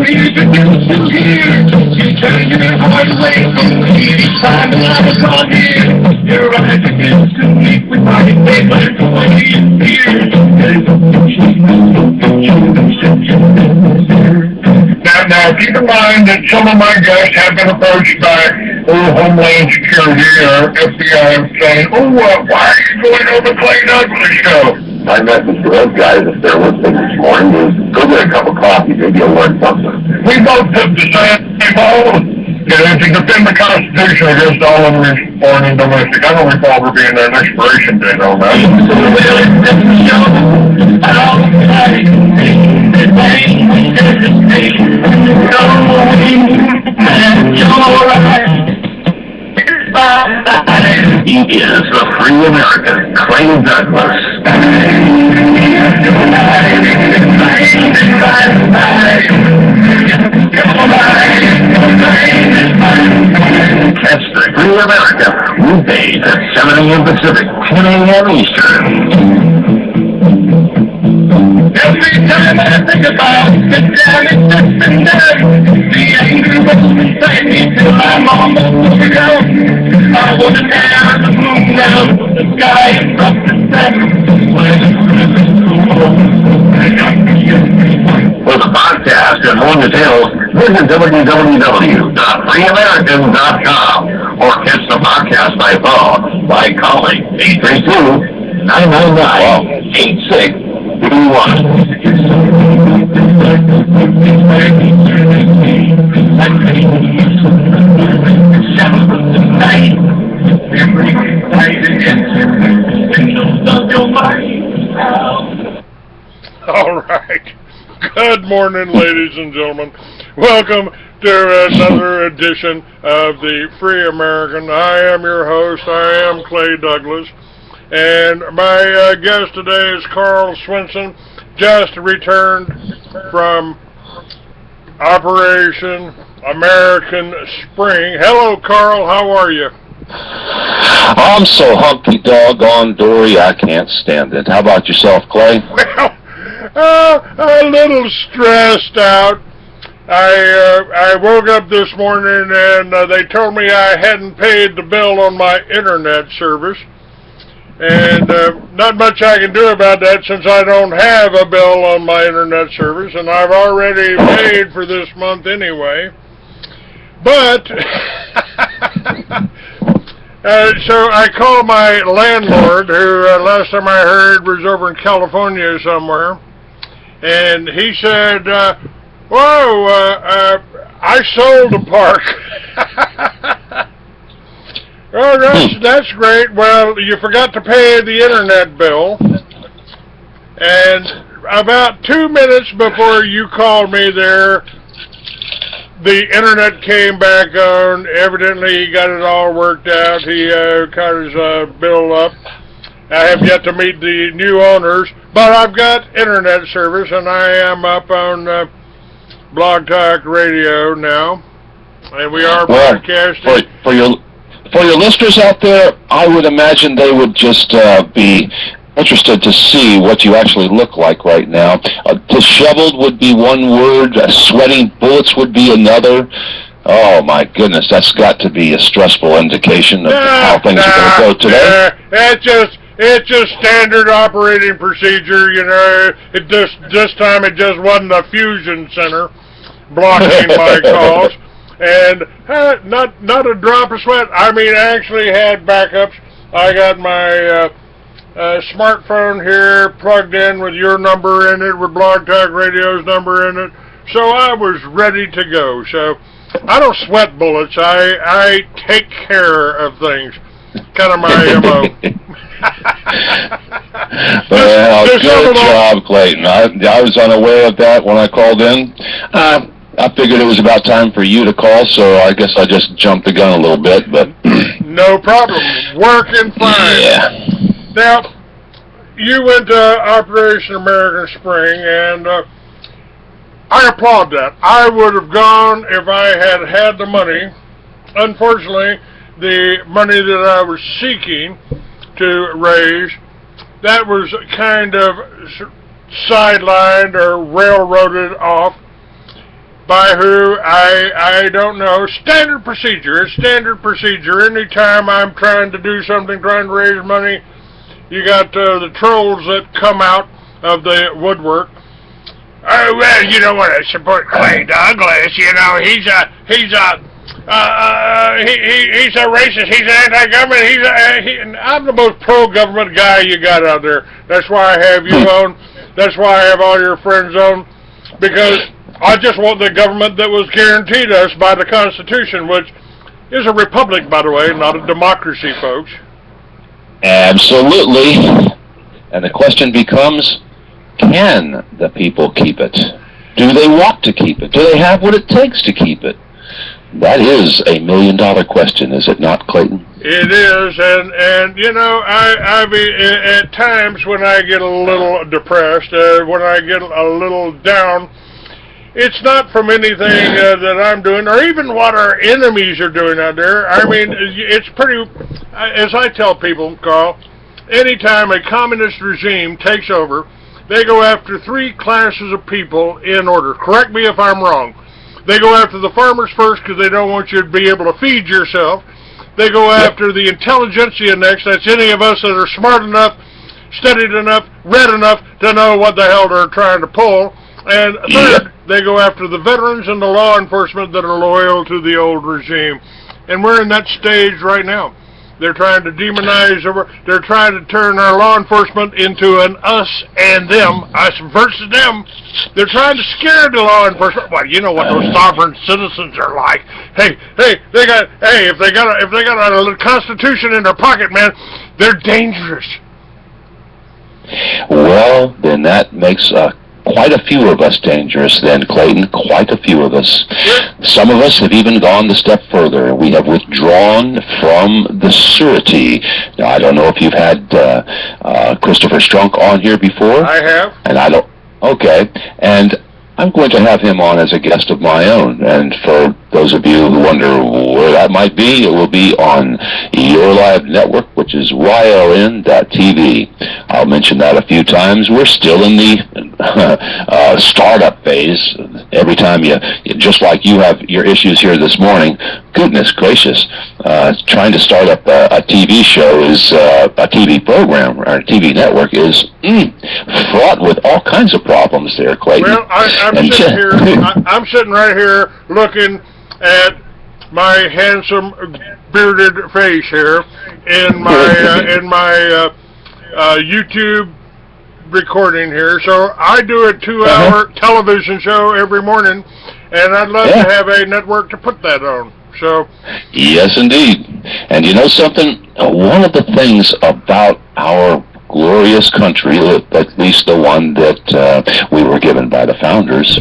music is still here. You turn your heart away from me each time that I was on here. Your eyes against to me with my face, but it's the way you fear. Now, keep in mind that some of my guests have been approached by Homeland Security or FBI saying, why are you going over Clay Douglas show? My message to those guys, if they're listening this morning, is go get a cup of coffee. Maybe you'll learn something. We both took the same oath. To defend the Constitution against all enemies, foreign and domestic. I don't recall there being an expiration date on that. He is the free American, Clay Douglas. That's the free America, weekdays at 7 a.m. Pacific, 10 a.m. Eastern. Every time I think about the damage that's been done, the anger rolls inside me till I'm almost overcome. I want to tear the moon down from the sky and from the sun. For the podcast and more details, visit www.freeamerican.com or catch the podcast by phone by calling 832-999-8631. All right. Good morning, ladies and gentlemen. Welcome to another edition of the Free American. I am your host. I am Clay Douglas. And my guest today is Carl Swenssen, just returned from Operation American Spring. Hello, Carl. How are you? I'm so hunky doggone dory, I can't stand it. How about yourself, Clay? Well, a little stressed out. I woke up this morning and they told me I hadn't paid the bill on my internet service. And not much I can do about that since I don't have a bill on my internet service, and I've already paid for this month anyway. But, so I called my landlord, who last time I heard was over in California somewhere, and he said, whoa, I sold the park. Oh, that's great. Well, you forgot to pay the internet bill. And about 2 minutes before you called me there, the internet came back on. Evidently, he got it all worked out. He got his bill up. I have yet to meet the new owners, but I've got internet service, and I am up on Blog Talk Radio now. And we are broadcasting. For your listeners out there, I would imagine they would just be interested to see what you actually look like right now. Disheveled would be one word. Sweating bullets would be another. Oh, my goodness. That's got to be a stressful indication of how things are going to go today. It's just standard operating procedure, you know. This time it just wasn't a fusion center blocking my calls. And not a drop of sweat. I mean, I actually had backups. I got my smartphone here plugged in with your number in it, with Blog Talk Radio's number in it. So I was ready to go. So I don't sweat bullets. I take care of things. Kind of my MO. Well, good job, Clayton. I was unaware of that when I called in. I figured it was about time for you to call, so I guess I just jumped the gun a little bit, but... No problem. Working fine. Yeah. Now, you went to Operation American Spring, and I applaud that. I would have gone if I had had the money. Unfortunately, the money that I was seeking to raise, that was kind of sidelined or railroaded off. by who, I don't know. Standard procedure. It's standard procedure. Anytime I'm trying to do something, trying to raise money, you got the trolls that come out of the woodwork. Oh, well, you don't want to support Clay Douglas. You know, he's a racist. He's an anti-government. I'm the most pro-government guy you got out there. That's why I have you on. That's why I have all your friends on. Because I just want the government that was guaranteed us by the Constitution, which is a republic, by the way, not a democracy, folks. Absolutely. And the question becomes, can the people keep it? Do they want to keep it? Do they have what it takes to keep it? That is a million-dollar question, is it not, Clayton? It is, and you know, I at times when I get a little depressed, when I get a little down, it's not from anything that I'm doing, or even what our enemies are doing out there. I mean, it's pretty, as I tell people, Carl, anytime a communist regime takes over, they go after three classes of people in order. Correct me if I'm wrong. They go after the farmers first because they don't want you to be able to feed yourself. They go after the intelligentsia next. That's any of us that are smart enough, studied enough, read enough to know what the hell they're trying to pull. And third, they go after the veterans and the law enforcement that are loyal to the old regime. And we're in that stage right now. They're trying to demonize, they're trying to turn our law enforcement into an us and them, us versus them. They're trying to scare the law enforcement. Well, you know what those sovereign citizens are like. If they got a constitution in their pocket, man, they're dangerous. Well, then that makes quite a few of us dangerous then, Clayton, quite a few of us. Some of us have even gone the step further. We have withdrawn from the surety. Now, I don't know if you've had Christopher Strunk on here before. I have. And I don't, okay. And I'm going to have him on as a guest of my own. And for those of you who wonder where that might be, it will be on Your Live Network, which is YLN.TV. I'll mention that a few times. We're still in the startup phase. Every time you, just like you have your issues here this morning, goodness gracious, trying to start up a TV show is, a TV program, or a TV network is fraught with all kinds of problems there, Clayton. Well, I'm sitting right here looking at my handsome bearded face here in my YouTube recording here. So I do a 2-hour television show every morning, and I'd love to have a network to put that on. So yes, indeed. And you know something? One of the things about our glorious country, at least the one that we were given by the founders,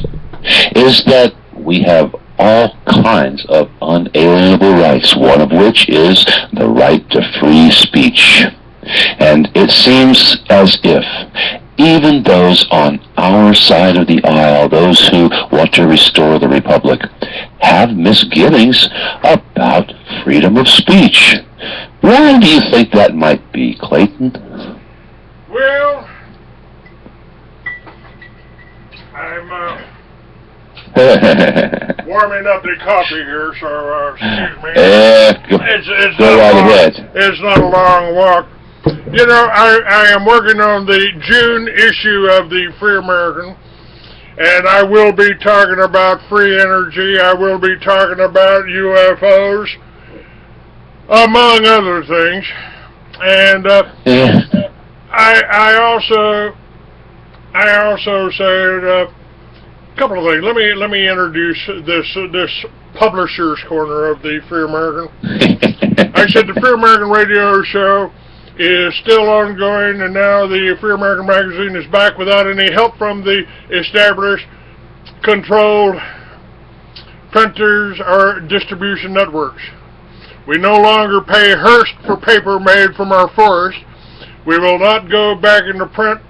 is that we have all kinds of unalienable rights, one of which is the right to free speech. And it seems as if even those on our side of the aisle, those who want to restore the republic, have misgivings about freedom of speech. Why do you think that might be, Clayton? Well, I'm warming up the coffee here, so excuse me. Go right ahead. It's not a long walk. You know, I am working on the June issue of the Free American, and I will be talking about free energy. I will be talking about UFOs, among other things. And I also said a couple of things. Let me introduce this publisher's corner of the Free American. I said the Free American radio show is still ongoing, and now the Free American magazine is back without any help from the established, controlled printers or distribution networks. We no longer pay Hearst for paper made from our forest. We will not go back into print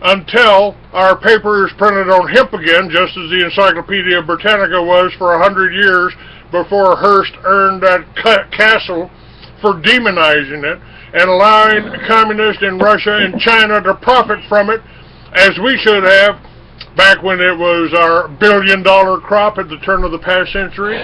until our paper is printed on hemp again, just as the Encyclopedia Britannica was for 100 years before Hearst earned that castle for demonizing it and allowing communists in Russia and China to profit from it, as we should have back when it was our billion-dollar crop at the turn of the past century.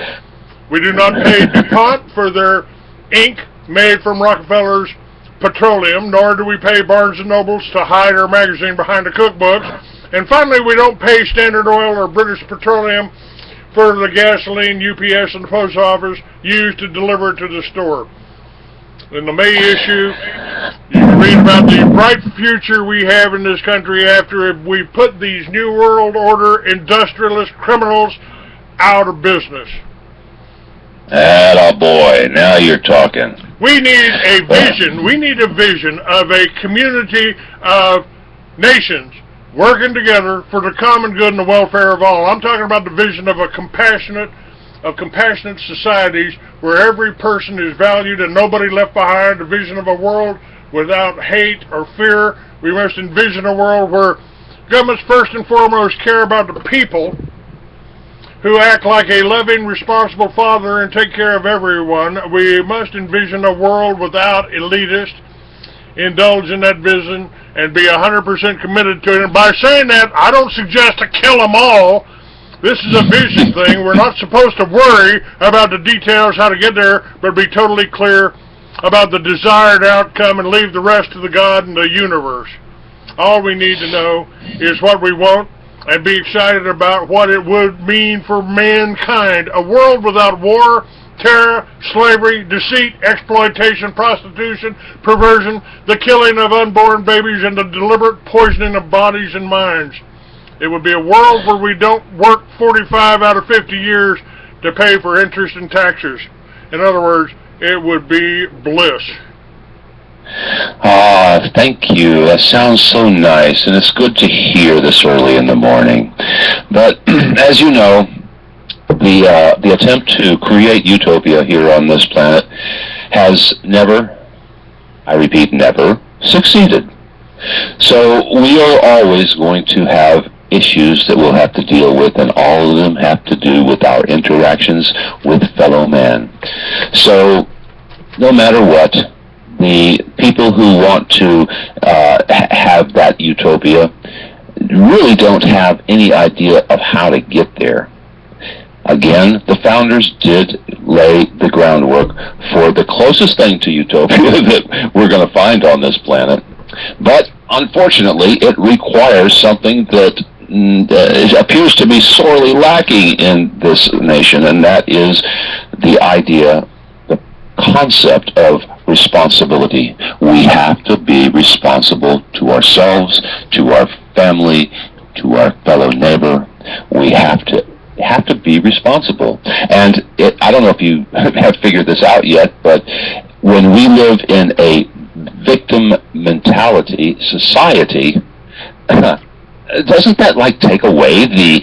We do not pay DuPont for their ink made from Rockefeller's petroleum, nor do we pay Barnes & Nobles to hide our magazine behind the cookbooks. And finally, we don't pay Standard Oil or British Petroleum for the gasoline UPS and the post office used to deliver it to the store. In the May issue, you can read about the bright future we have in this country after we put these New World Order industrialist criminals out of business. Attaboy, now you're talking. We need a vision. We need a vision of a community of nations working together for the common good and the welfare of all. I'm talking about the vision of compassionate societies where every person is valued and nobody left behind. The vision of a world without hate or fear. We must envision a world where governments first and foremost care about the people, who act like a loving, responsible father and take care of everyone. We must envision a world without elitists. Indulge in that vision and be 100% committed to it. And by saying that, I don't suggest to kill them all. This is a vision thing. We're not supposed to worry about the details, how to get there, but be totally clear about the desired outcome and leave the rest to the God and the universe. All we need to know is what we want and be excited about what it would mean for mankind. A world without war, terror, slavery, deceit, exploitation, prostitution, perversion, the killing of unborn babies, and the deliberate poisoning of bodies and minds. It would be a world where we don't work 45 out of 50 years to pay for interest and taxes. In other words, it would be bliss. Thank you. That sounds so nice, and it's good to hear this early in the morning. But as you know, the attempt to create utopia here on this planet has never, I repeat, never succeeded. So we are always going to have issues that we'll have to deal with, and all of them have to do with our interactions with fellow man. So no matter what, the people who want to have that utopia really don't have any idea of how to get there. Again, the founders did lay the groundwork for the closest thing to utopia that we're going to find on this planet. But unfortunately, it requires something that appears to be sorely lacking in this nation, and that is the idea, the concept of responsibility. We have to be responsible to ourselves, to our family, to our fellow neighbor. We have to be responsible. And I don't know if you have figured this out yet, but when we live in a victim mentality society, doesn't that take away the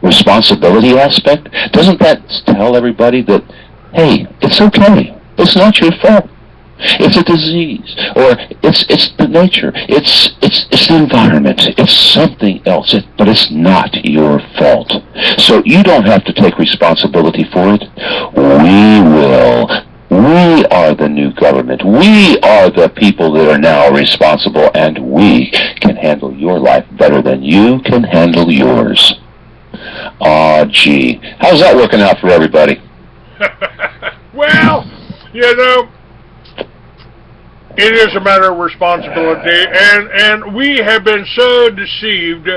responsibility aspect? Doesn't that tell everybody that, hey, it's okay, it's not your fault, it's a disease, or it's the nature, it's the environment, it's something else, but it's not your fault. So you don't have to take responsibility for it. We will. We are the new government. We are the people that are now responsible, and we can handle your life better than you can handle yours. Gee. How's that working out for everybody? Well, you know, it is a matter of responsibility, and we have been so deceived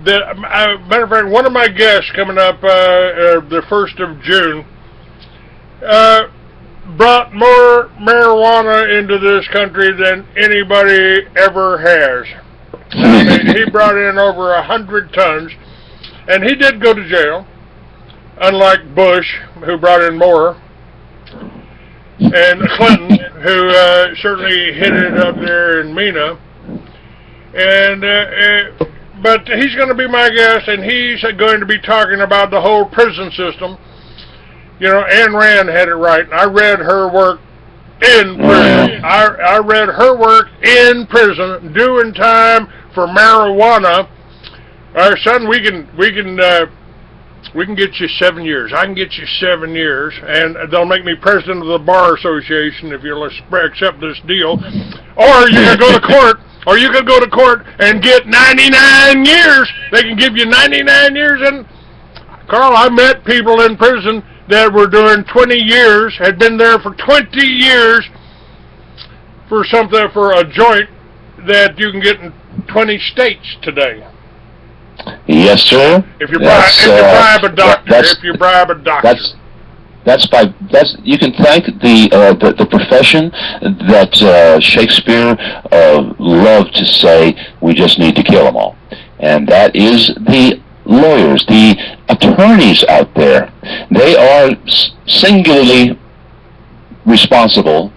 that, matter of fact, one of my guests coming up the 1st of June brought more marijuana into this country than anybody ever has. I mean, he brought in over 100 tons, and he did go to jail, unlike Bush, who brought in more, and Clinton, who certainly hit it up there in Mena. And but he's going to be my guest, and he's going to be talking about the whole prison system. You know, Ayn Rand had it right, and I read her work in prison. I read her work in prison, doing time for marijuana. Son, we can get you 7 years. I can get you 7 years, and they'll make me president of the Bar Association if you'll accept this deal. Or you can go to court Or you could go to court and get 99 years. They can give you 99 years. And, Carl, I met people in prison that were doing 20 years, had been there for 20 years for something, for a joint that you can get in 20 states today. Yes, sir. If you bribe a doctor. That's you can thank the profession that Shakespeare loved to say, we just need to kill them all. And that is the lawyers, the attorneys out there. They are singularly responsible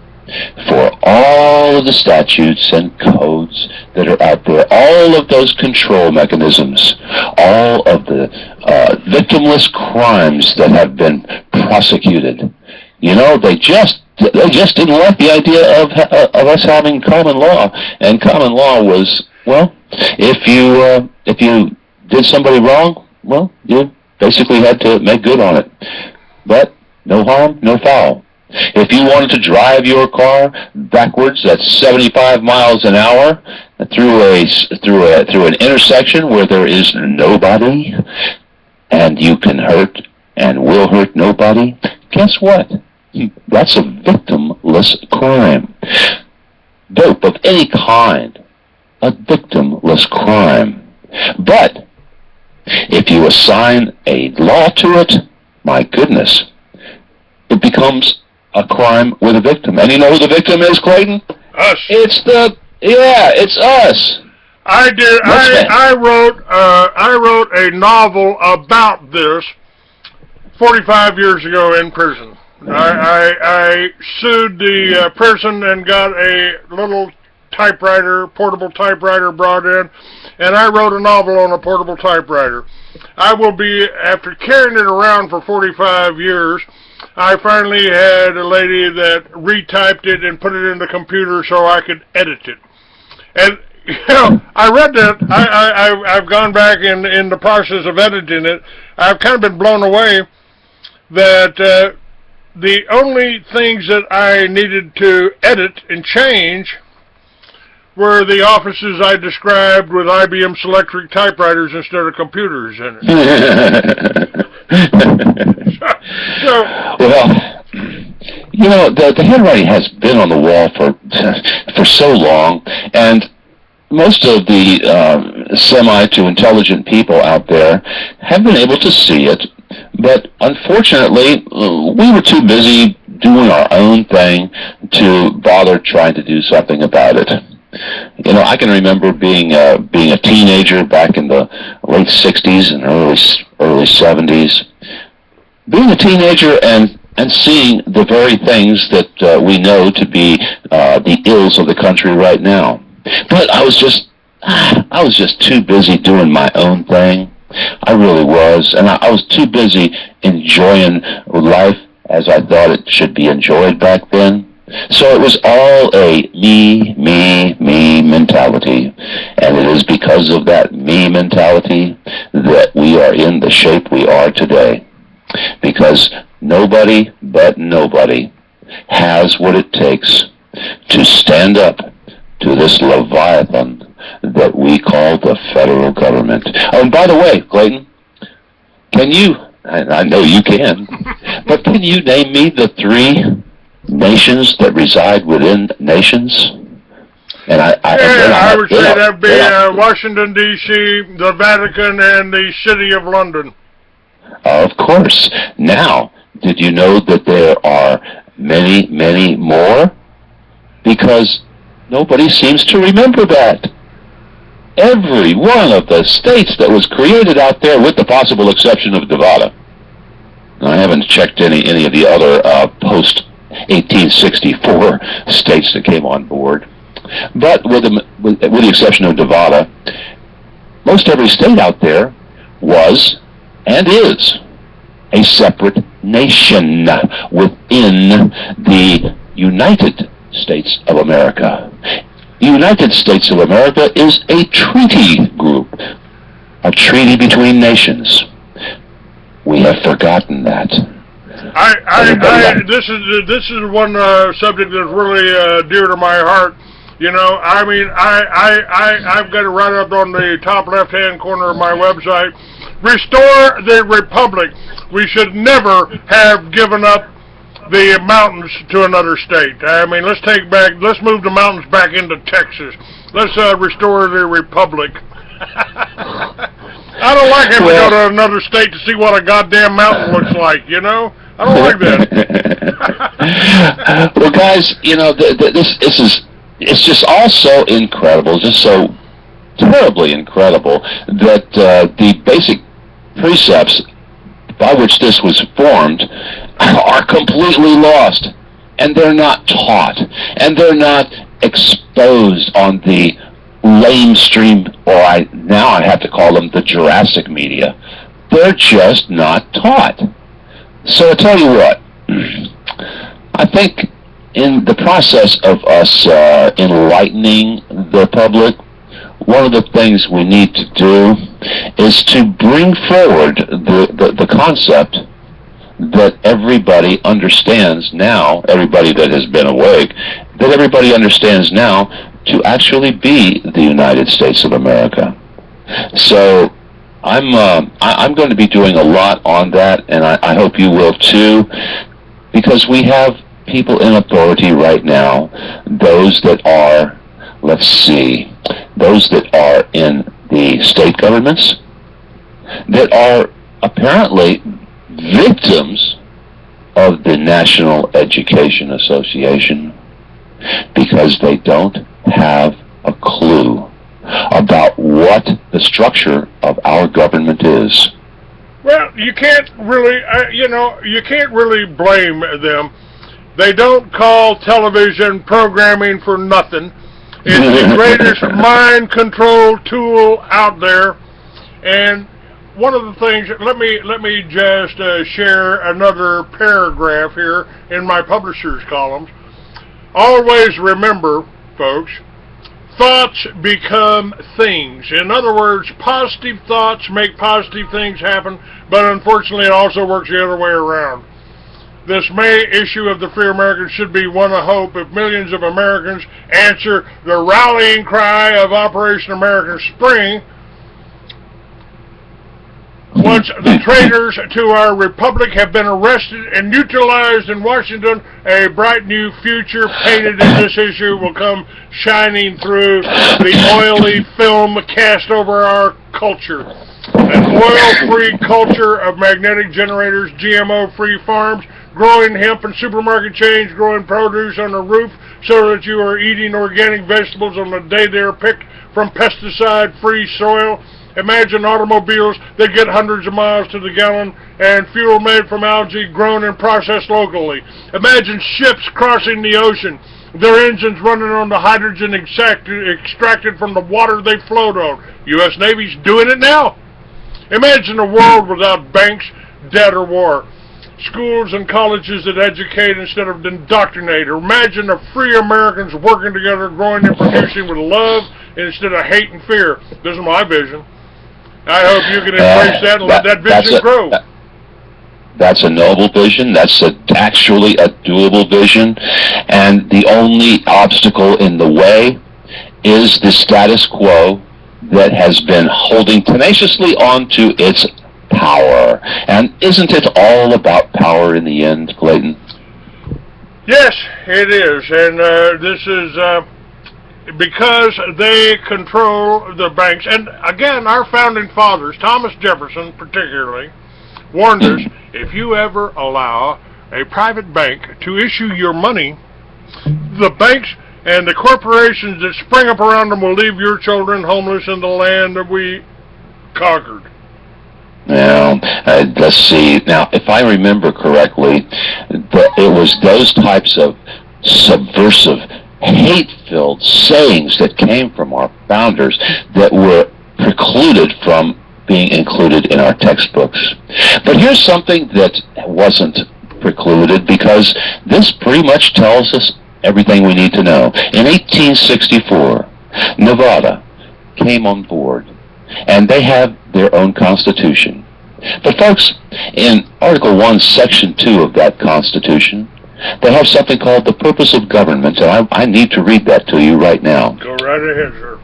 for all of the statutes and codes that are out there, all of those control mechanisms, all of the victimless crimes that have been prosecuted. You know, they just didn't like the idea of us having common law, and common law was, well, if you did somebody wrong, well, you basically had to make good on it. But no harm, no foul. If you wanted to drive your car backwards at 75 miles an hour through an intersection where there is nobody, and you can hurt and will hurt nobody, guess what? That's a victimless crime. Dope of any kind, a victimless crime. But if you assign a law to it, my goodness, it becomes a crime with a victim. And you know who the victim is, Clayton? Us. It's us. I did. I wrote a novel about this 45 years ago in prison. I sued the prison and got a little typewriter, portable typewriter brought in, and I wrote a novel on a portable typewriter. I will be, after carrying it around for 45 years, I finally had a lady that retyped it and put it in the computer so I could edit it. And, you know, I read that. I've gone back in the process of editing it. I've kind of been blown away that the only things that I needed to edit and change were the offices I described with IBM Selectric typewriters instead of computers in it. Well, you know, the handwriting has been on the wall for so long, and most of the semi to intelligent people out there have been able to see it, but unfortunately, we were too busy doing our own thing to bother trying to do something about it. You know, I can remember being a teenager back in the late 60s and early 70s. Being a teenager and seeing the very things that we know to be the ills of the country right now. But I was just too busy doing my own thing. I really was, and I was too busy enjoying life as I thought it should be enjoyed back then. So it was all a me mentality, and it is because of that me mentality that we are in the shape we are today. Because nobody but nobody has what it takes to stand up to this leviathan that we call the federal government. Oh, and by the way, Clayton, can you, I know you can, but can you name me the 3 nations that reside within nations? And I would say that would be Washington, D.C., the Vatican, and the City of London. Of course. Now, did you know that there are many, many more? Because nobody seems to remember that. Every one of the states that was created out there, with the possible exception of Nevada. I haven't checked any of the other post-1864 states that came on board. But with the exception of Nevada, most every state out there was and is a separate nation within the United States of America. The United States of America is a treaty group, a treaty between nations. We have forgotten that. This is one subject that's really dear to my heart. You know, I mean, I've got it right up on the top left-hand corner of my website. Restore the Republic. We should never have given up the mountains to another state. I mean, let's move the mountains back into Texas. Let's restore the Republic. I don't like having to go to another state to see what a goddamn mountain looks like, you know? I don't like that. Well, guys, you know, it's just all so incredible, just so terribly incredible that the basic precepts by which this was formed are completely lost, and they're not taught, and they're not exposed on the lamestream, or now I have to call them the Jurassic media. They're just not taught. So I tell you what, I think in the process of us enlightening the public, one of the things we need to do is to bring forward the concept that everybody understands now, everybody that has been awake, that everybody understands now to actually be the United States of America. So I'm going to be doing a lot on that, and I hope you will too, because we have people in authority right now, those that are, let's see, those that are in the state governments, that are apparently victims of the National Education Association because they don't have a clue about what the structure of our government is. Well, you can't really, you can't really blame them. They don't call television programming for nothing. It's the greatest mind control tool out there. And one of the things, let me just share another paragraph here in my publisher's columns. Always remember, folks, thoughts become things. In other words, positive thoughts make positive things happen, but unfortunately it also works the other way around. This May issue of the Free Americans should be one of hope if millions of Americans answer the rallying cry of Operation American Spring. Once the traitors to our republic have been arrested and neutralized in Washington, a bright new future painted in this issue will come shining through the oily film cast over our culture. An oil-free culture of magnetic generators, GMO-free farms, growing hemp and supermarket chains, growing produce on the roof so that you are eating organic vegetables on the day they are picked from pesticide-free soil. Imagine automobiles that get hundreds of miles to the gallon and fuel made from algae grown and processed locally. Imagine ships crossing the ocean, their engines running on the hydrogen extracted from the water they float on. U.S. Navy's doing it now. Imagine a world without banks, debt, or war. Schools and colleges that educate instead of indoctrinate. Imagine the free Americans working together, growing and producing with love instead of hate and fear. This is my vision. I hope you can embrace that and let that vision grow. That's a noble vision. That's actually a doable vision. And the only obstacle in the way is the status quo that has been holding tenaciously on to its power. And isn't it all about power in the end, Clayton? Yes, it is. And this is because they control the banks. And again, our founding fathers, Thomas Jefferson particularly, warned us, if you ever allow a private bank to issue your money, the banks and the corporations that spring up around them will leave your children homeless in the land that we conquered. Now, let's see. Now, if I remember correctly, it was those types of subversive, hate-filled sayings that came from our founders that were precluded from being included in our textbooks. But here's something that wasn't precluded, because this pretty much tells us everything we need to know. In 1864, Nevada came on board, and they have their own constitution. But folks, in Article 1, Section 2 of that constitution, They have something called the purpose of government, and I need to read that to you right now. Go right ahead, sir.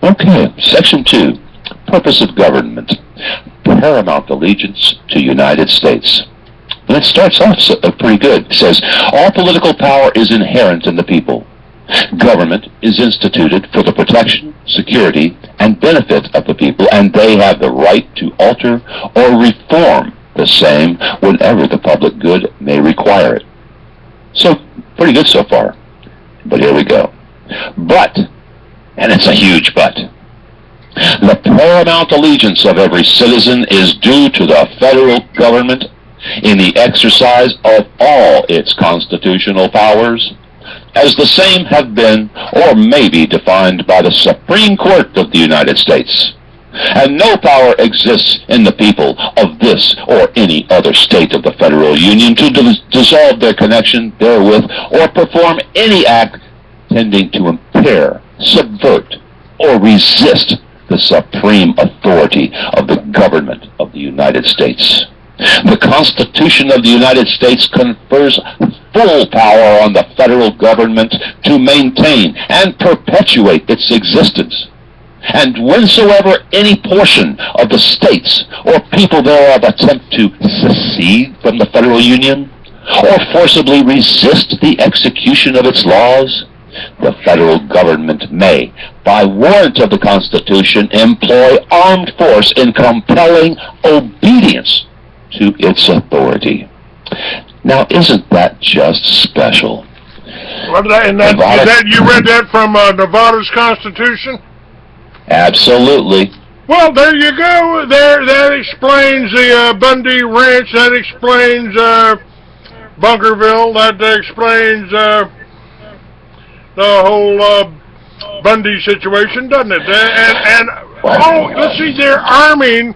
Okay, Section 2, purpose of government, paramount allegiance to United States. And it starts off pretty good. It says, all political power is inherent in the people. Government is instituted for the protection, security, and benefit of the people, and they have the right to alter or reform the same whenever the public good may require it. So, pretty good so far. But here we go. But, and it's a huge but, the paramount allegiance of every citizen is due to the federal government in the exercise of all its constitutional powers, as the same have been or may be defined by the Supreme Court of the United States. And no power exists in the people of this or any other state of the federal union to dissolve their connection therewith or perform any act tending to impair, subvert, or resist the supreme authority of the government of the United States. The Constitution of the United States confers full power on the federal government to maintain and perpetuate its existence. And whensoever any portion of the states or people thereof attempt to secede from the federal union, or forcibly resist the execution of its laws, the federal government may, by warrant of the Constitution, employ armed force in compelling obedience to its authority. Now, isn't that just special? What that you read that from Nevada's Constitution? Absolutely. Well, there you go. That explains the Bundy Ranch. That explains Bunkerville. That explains the whole Bundy situation, doesn't it? And let's see, they're arming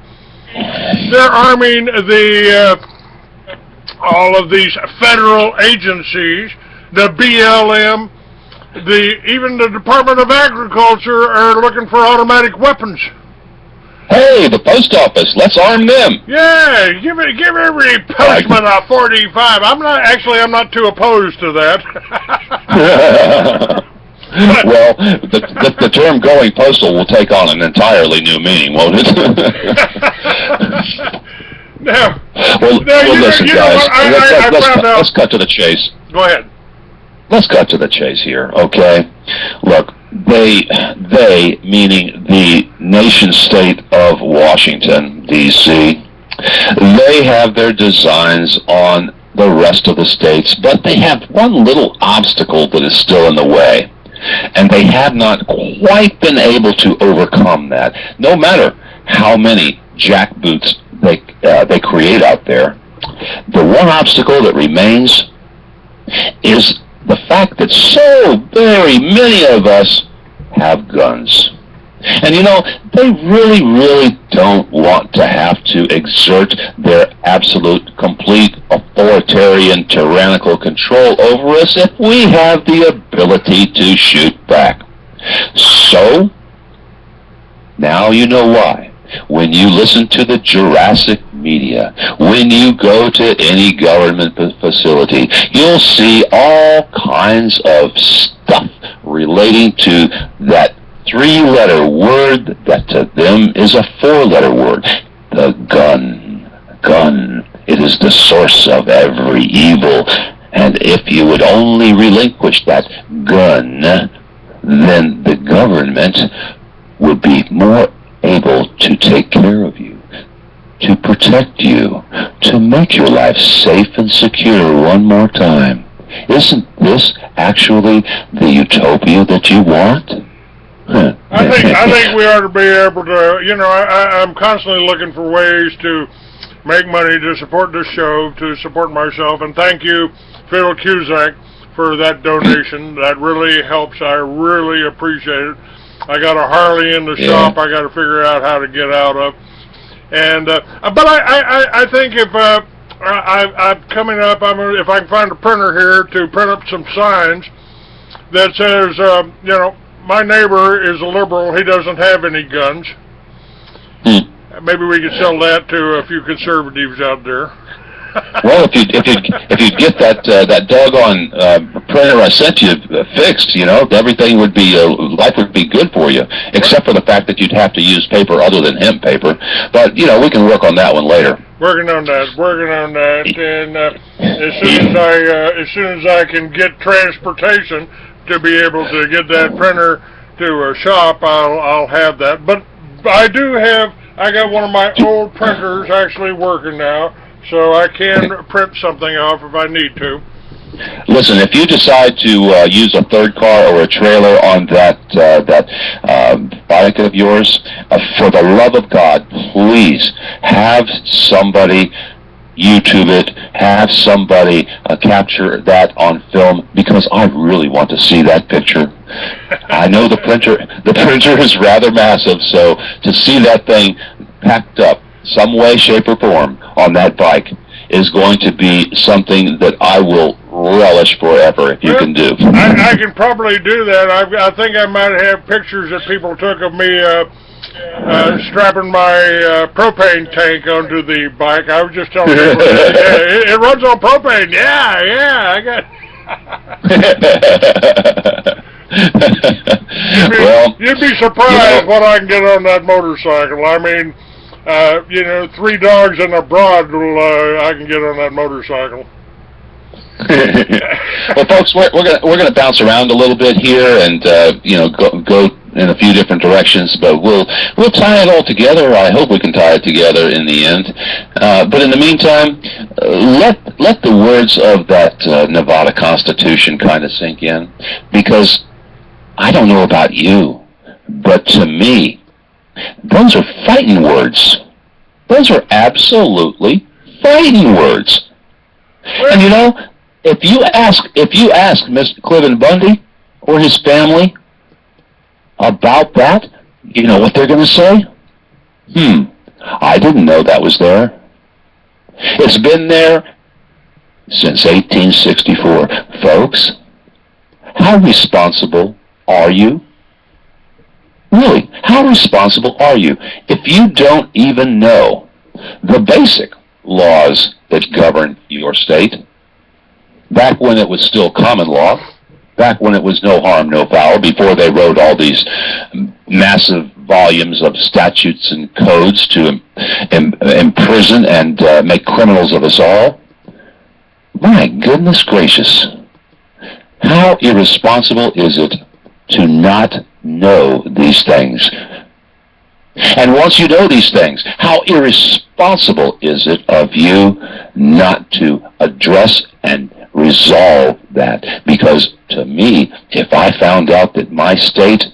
the all of these federal agencies, the BLM, even the Department of Agriculture are looking for automatic weapons. Hey, the post office, let's arm them. Yeah, give every postman a .45. I'm not too opposed to that. Well, the term going postal will take on an entirely new meaning, won't it? Listen, guys, let's cut to the chase. Go ahead. Let's cut to the chase here, okay? Look, they, meaning the nation-state of Washington, D.C., they have their designs on the rest of the states, but they have one little obstacle that is still in the way, and they have not quite been able to overcome that. No matter how many jackboots they create out there, the one obstacle that remains is the fact that so very many of us have guns. And you know, they really, really don't want to have to exert their absolute, complete, authoritarian, tyrannical control over us if we have the ability to shoot back. So, now you know why. When you listen to the Jurassic media, when you go to any government facility, you'll see all kinds of stuff relating to that three-letter word that to them is a four-letter word. The gun. Gun. It is the source of every evil. And if you would only relinquish that gun, then the government would be more able to take care of you, to protect you, to make your life safe and secure one more time. Isn't this actually the utopia that you want? I think we ought to be able to, you know, I'm constantly looking for ways to make money to support this show, to support myself, and thank you, Phil Cusack, for that donation. That really helps. I really appreciate it. I got a Harley in the shop I got to figure out how to get out of. And but I think if I'm coming up, if I can find a printer here to print up some signs that says, you know, my neighbor is a liberal, he doesn't have any guns. Maybe we could sell that to a few conservatives out there. Well, if you get that doggone printer I sent you fixed, everything would be life would be good for you, except for the fact that you'd have to use paper other than hemp paper. But we can work on that one later. Working on that, and as soon as I can get transportation to be able to get that printer to a shop, I'll have that. But I got one of my old printers actually working now, so I can print something off if I need to. Listen, if you decide to use a third car or a trailer on that bike of yours, for the love of God, please have somebody YouTube it, have somebody capture that on film, because I really want to see that picture. I know the printer is rather massive, so to see that thing packed up some way, shape, or form on that bike is going to be something that I will relish forever if you can do. I can probably do that. I think I might have pictures that people took of me strapping my propane tank onto the bike. I was just telling people, it runs on propane. Yeah, I got you'd be surprised what I can get on that motorcycle. I mean, 3 dogs and a broad I can get on that motorcycle. Well, folks, we're gonna bounce around a little bit here, and go in a few different directions, but we'll tie it all together. I hope we can tie it together in the end. But in the meantime, let the words of that Nevada Constitution kind of sink in, because I don't know about you, but to me, those are fighting words. Those are absolutely fighting words. And if you ask Mr. Cliven Bundy or his family about that, you know what they're going to say? I didn't know that was there. It's been there since 1864. Folks, how responsible are you? Really, how responsible are you if you don't even know the basic laws that govern your state? Back when it was still common law, back when it was no harm, no foul, before they wrote all these massive volumes of statutes and codes to imprison and make criminals of us all. My goodness gracious, how irresponsible is it to not know these things? And once you know these things, how irresponsible is it of you not to address and resolve that? Because to me, if I found out that my state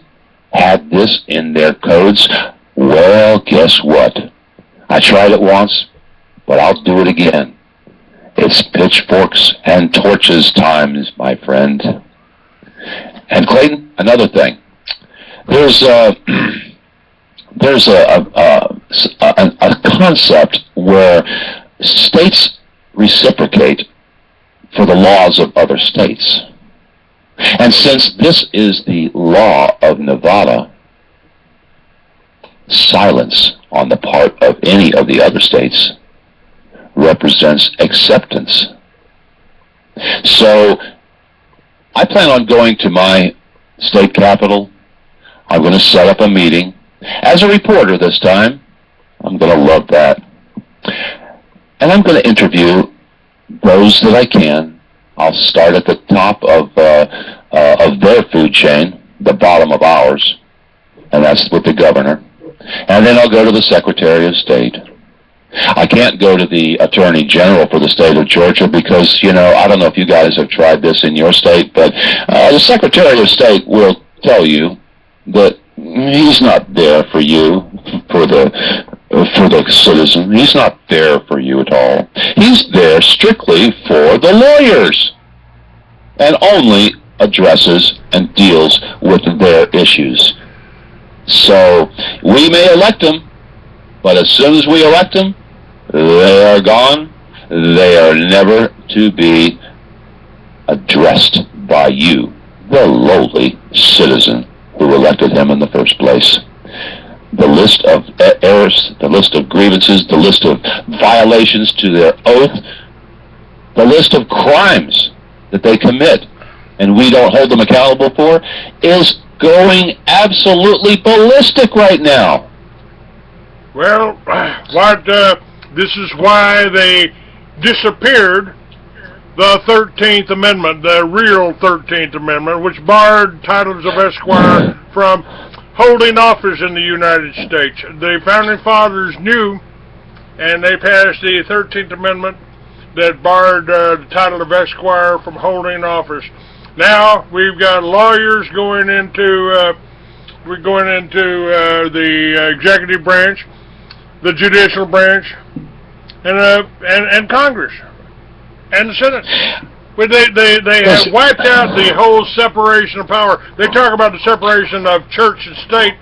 had this in their codes, well, guess what? I tried it once, but I'll do it again. It's pitchforks and torches times, my friend. And Clayton, another thing. There's a concept where states reciprocate for the laws of other states. And since this is the law of Nevada, silence on the part of any of the other states represents acceptance. So I plan on going to my state capital. I'm going to set up a meeting. As a reporter this time, I'm going to love that. And I'm going to interview those that I can. I'll start at the top of their food chain, the bottom of ours, and that's with the governor. And then I'll go to the Secretary of State. I can't go to the Attorney General for the state of Georgia because, I don't know if you guys have tried this in your state, but the Secretary of State will tell you that he's not there for you, for the citizen. He's not there for you at all. He's there strictly for the lawyers and only addresses and deals with their issues. So we may elect him, but as soon as we elect him, they are gone. They are never to be addressed by you, the lowly citizen who elected him in the first place. The list of errors, the list of grievances, the list of violations to their oath the list of crimes that they commit, and we don't hold them accountable for, is going absolutely ballistic right now. Well, this is why they disappeared the 13th Amendment, the real 13th Amendment, which barred titles of esquire from holding office in the United States. The Founding Fathers knew, and they passed the 13th Amendment that barred the title of esquire from holding office. Now we've got lawyers going into the executive branch, the judicial branch, and Congress and the Senate. But they have wiped out the whole separation of power. They talk about the separation of church and state.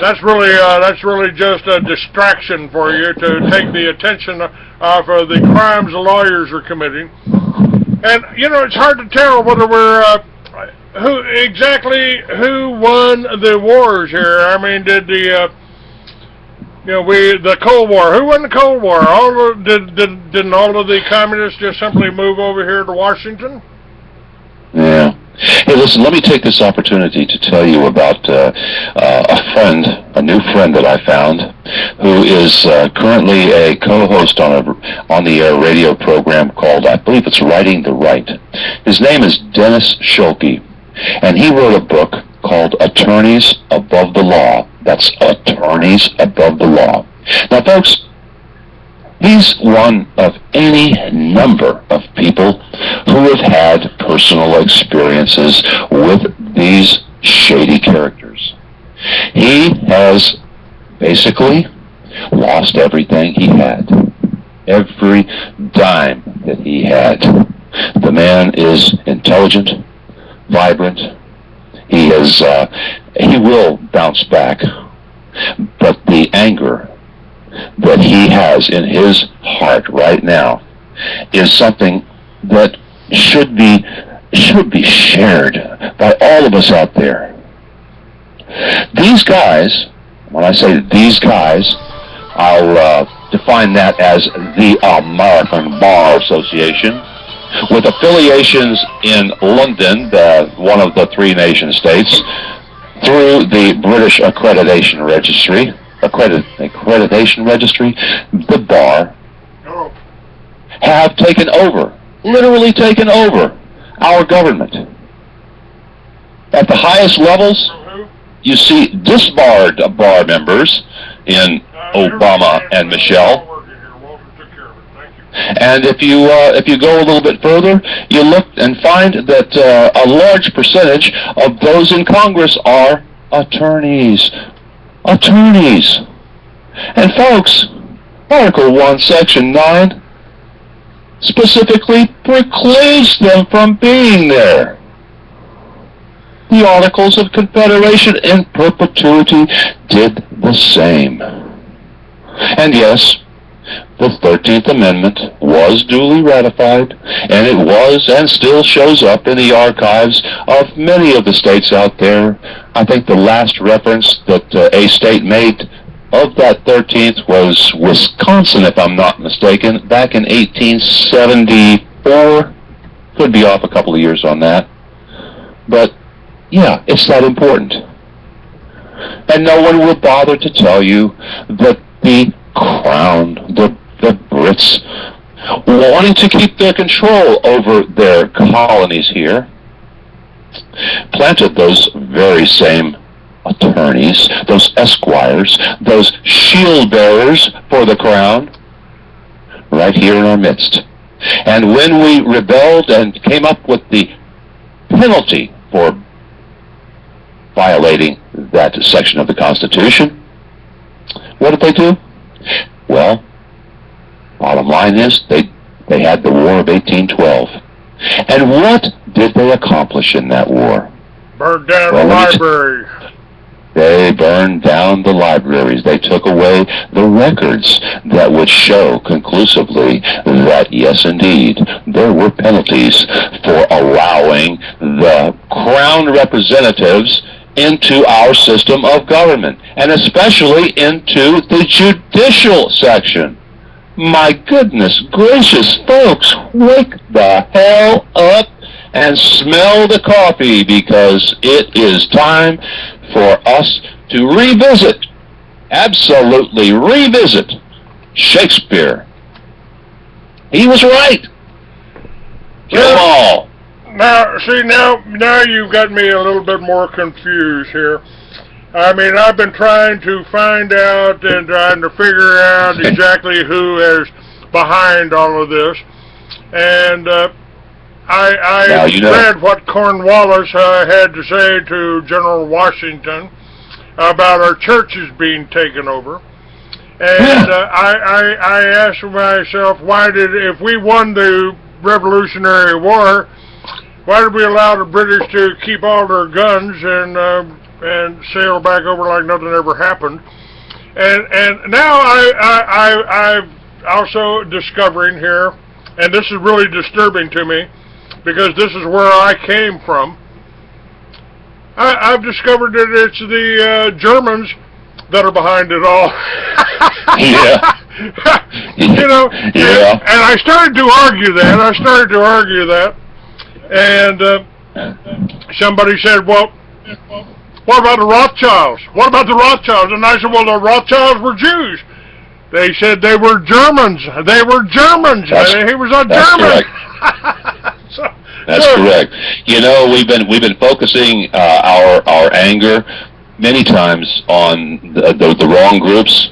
That's really just a distraction for you to take the attention off of the crimes the lawyers are committing. And it's hard to tell whether we're who won the wars here. I mean, did the Cold War? Who won the Cold War? Didn't all of the communists just simply move over here to Washington? Yeah. Hey, listen, let me take this opportunity to tell you about a new friend that I found, who is currently a co-host on the air radio program called, I believe it's Writing the Right. His name is Dennis Schulke, and he wrote a book called Attorneys Above the Law. That's Attorneys Above the Law. Now, folks, he's one of any number of people who have had personal experiences with these shady characters. He has basically lost everything he had, every dime that he had. The man is intelligent, vibrant. He will bounce back, but the anger that he has in his heart right now is something that should be shared by all of us out there. These guys, when I say these guys, I'll define that as the American Bar Association, with affiliations in London, one of the three nation states, through the British Accreditation Registry, the bar, have taken over, literally taken over, our government. At the highest levels, you see disbarred bar members in Obama and Michelle. And if you go a little bit further, you look and find that a large percentage of those in Congress are attorneys. Attorneys. And folks, Article 1, Section 9 specifically precludes them from being there. The Articles of Confederation in perpetuity did the same. And yes, the 13th Amendment was duly ratified, and it was and still shows up in the archives of many of the states out there. I think the last reference that a state made of that 13th was Wisconsin, if I'm not mistaken, back in 1874. Could be off a couple of years on that. But, yeah, it's that important. And no one will bother to tell you that the Crown, the Brits, wanting to keep their control over their colonies here, planted those very same attorneys, those esquires, those shield bearers for the Crown, right here in our midst. And when we rebelled and came up with the penalty for violating that section of the Constitution, what did they do? Well, bottom line is they had the War of 1812. And what did they accomplish in that war? Burned down the library. They burned down the libraries. They took away the records that would show conclusively that, yes, indeed, there were penalties for allowing the Crown representatives into our system of government, and especially into the judicial section. My goodness gracious, folks, wake the hell up and smell the coffee, because it is time for us to revisit, absolutely revisit, Shakespeare. He was right. Kill them all. Now, see, now you've got me a little bit more confused here. I mean, I've been trying to find out and trying to figure out exactly who is behind all of this. And I read what Cornwallis had to say to General Washington about our churches being taken over. And I asked myself, if we won the Revolutionary War, why did we allow the British to keep all their guns and sail back over like nothing ever happened? And now I'm also discovering here, and this is really disturbing to me, because this is where I came from. I've discovered that it's the Germans that are behind it all. Yeah. And I started to argue that. And somebody said, well, what about the Rothschilds? What about the Rothschilds? And I said, well, the Rothschilds were Jews. They said they were Germans. They were Germans. He was a German. That's correct. You know, we've been focusing our anger many times on the wrong groups.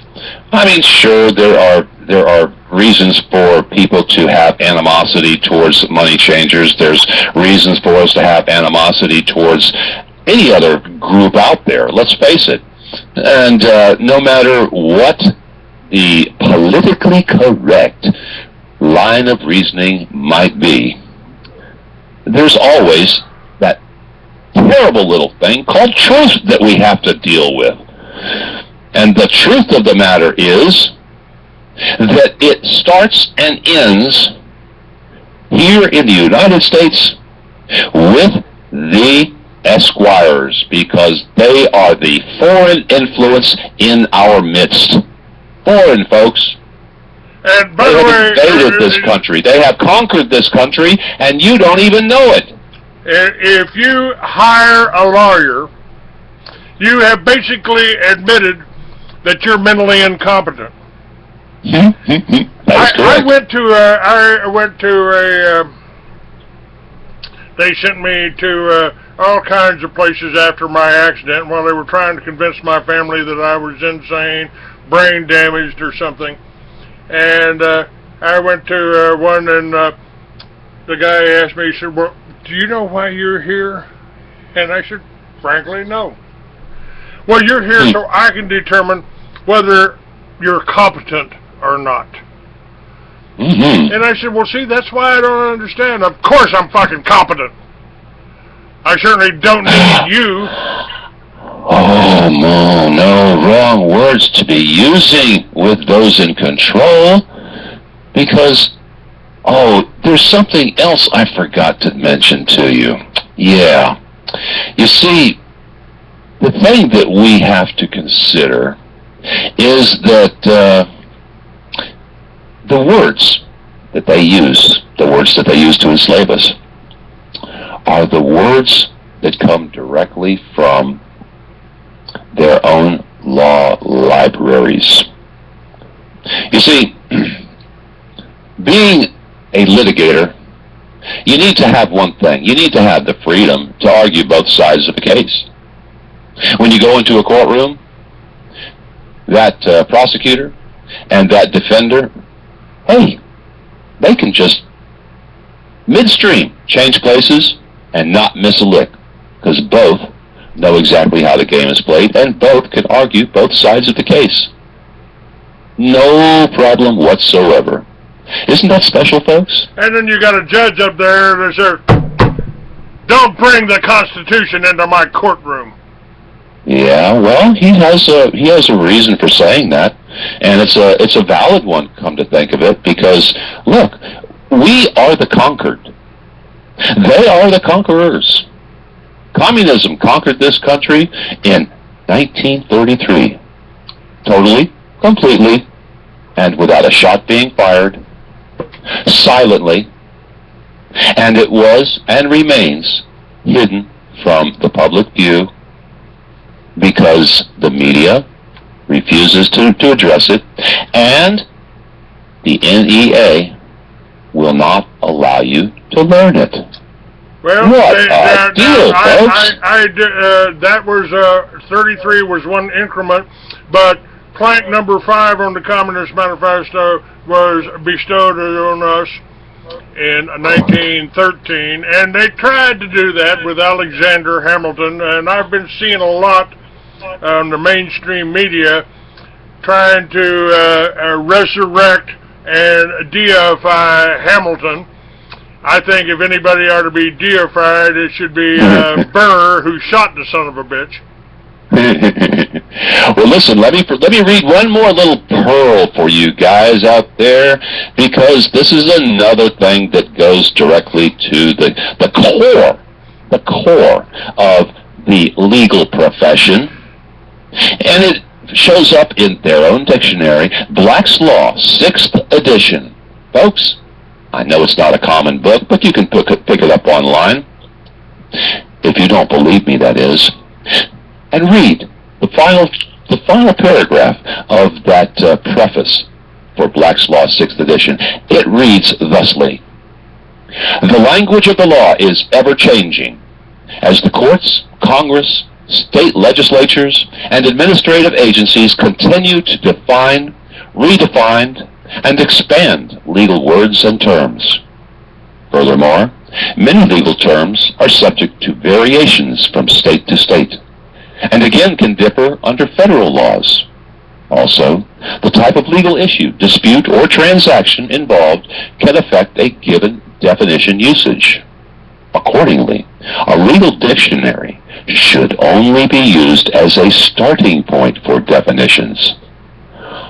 I mean, sure, there are reasons for people to have animosity towards money changers. There's reasons for us to have animosity towards any other group out there. Let's face it. And no matter what the politically correct line of reasoning might be, there's always that terrible little thing called truth that we have to deal with. And the truth of the matter is that it starts and ends here in the United States with the Esquires, because they are the foreign influence in our midst. Foreign, folks. And by they the have way, invaded this country. They have conquered this country, and you don't even know it. If you hire a lawyer, you have basically admitted that you're mentally incompetent. I went to a they sent me to all kinds of places after my accident while they were trying to convince my family that I was insane, brain damaged or something. And I went to one, and the guy asked me, he said, well, do you know why you're here? And I said, frankly, no. Well, you're here so I can determine whether you're competent or not. And I said, well, see, that's why I don't understand. Of course I'm fucking competent. I certainly don't need you. Oh, no, wrong words to be using with those in control. Because, there's something else I forgot to mention to you. Yeah. You see, the thing that we have to consider is that the words that they use, to enslave us, are the words that come directly from their own law libraries. You see, being a litigator, you need to have one thing. You need to have the freedom to argue both sides of the case. When you go into a courtroom, that prosecutor and that defender, hey, they can just midstream change places and not miss a lick, because both know exactly how the game is played and both can argue both sides of the case. No problem whatsoever. Isn't that special, folks? And then you got a judge up there that says, don't bring the Constitution into my courtroom. Yeah, well, he has a reason for saying that, and it's a valid one, come to think of it, because look, we are the conquered. They are the conquerors. Communism conquered this country in 1933. Totally, completely, and without a shot being fired, silently, and it was and remains hidden from the public view because the media refuses to address it, and the NEA will not allow you to learn it. Well, what a deal, folks! That was 33 was one increment, but plank number 5 on the Communist Manifesto was bestowed on us in 1913, and they tried to do that with Alexander Hamilton, and I've been seeing a lot on the mainstream media trying to resurrect and deify Hamilton. I think if anybody ought to be deified, it should be Burr, who shot the son of a bitch. Well, listen, let me read one more little pearl for you guys out there, because this is another thing that goes directly to the core of the legal profession, and it shows up in their own dictionary, Black's Law, 6th edition. Folks, I know it's not a common book, but you can pick it up online, if you don't believe me, that is, and read the final paragraph of that preface for Black's Law, 6th edition. It reads thusly: "The language of the law is ever-changing, as the courts, Congress, state legislatures, and administrative agencies continue to define, redefine, and expand legal words and terms. Furthermore, many legal terms are subject to variations from state to state, and again can differ under federal laws. Also, the type of legal issue, dispute, or transaction involved can affect a given definition usage. Accordingly, a legal dictionary should only be used as a starting point for definitions.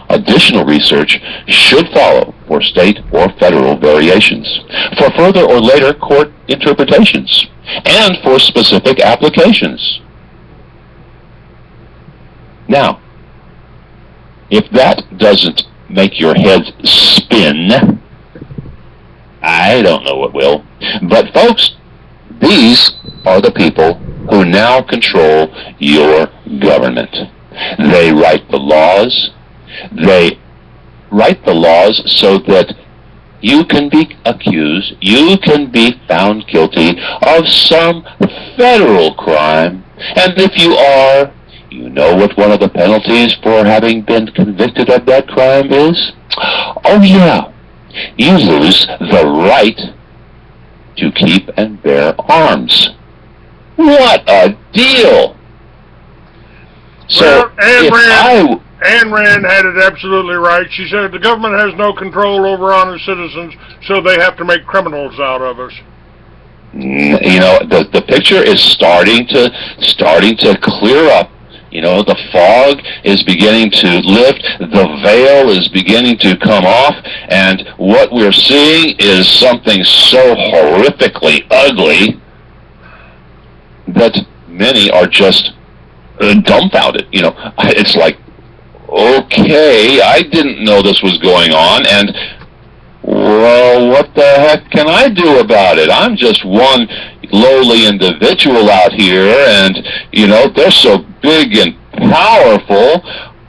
Additional research should follow for state or federal variations, for further or later court interpretations, and for specific applications." Now, if that doesn't make your head spin, I don't know what will. But folks, these are the people who now control your government. They write the laws. They write the laws so that you can be accused, you can be found guilty of some federal crime, and if you are, you know what one of the penalties for having been convicted of that crime is? Oh yeah, you lose the right to keep and bear arms. What a deal! So, well, Ayn Rand had it absolutely right. She said the government has no control over honest citizens, so they have to make criminals out of us. You know, the picture is starting to clear up. You know, the fog is beginning to lift, the veil is beginning to come off, and what we're seeing is something so horrifically ugly that many are just dumbfounded. You know, it's like, okay, I didn't know this was going on, and well, what the heck can I do about it? I'm just one lowly individual out here, and, you know, they're so big and powerful,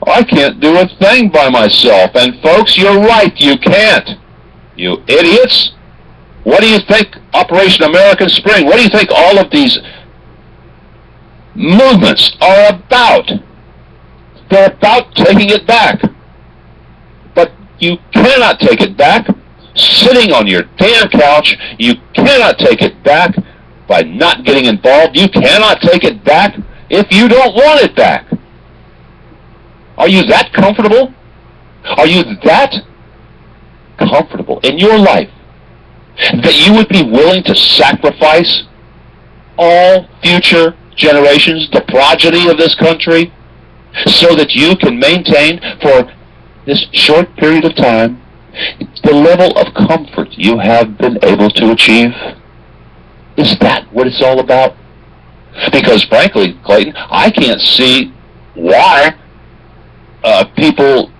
I can't do a thing by myself. And folks, you're right, you can't. You idiots. What do you think Operation American Spring, what do you think all of these movements are about? They're about taking it back. But you cannot take it back sitting on your damn couch. You cannot take it back by not getting involved. You cannot take it back if you don't want it back. Are you that comfortable? Are you that comfortable in your life that you would be willing to sacrifice all future generations, the progeny of this country, so that you can maintain for this short period of time the level of comfort you have been able to achieve? Is that what it's all about? Because frankly, Clayton, I can't see why people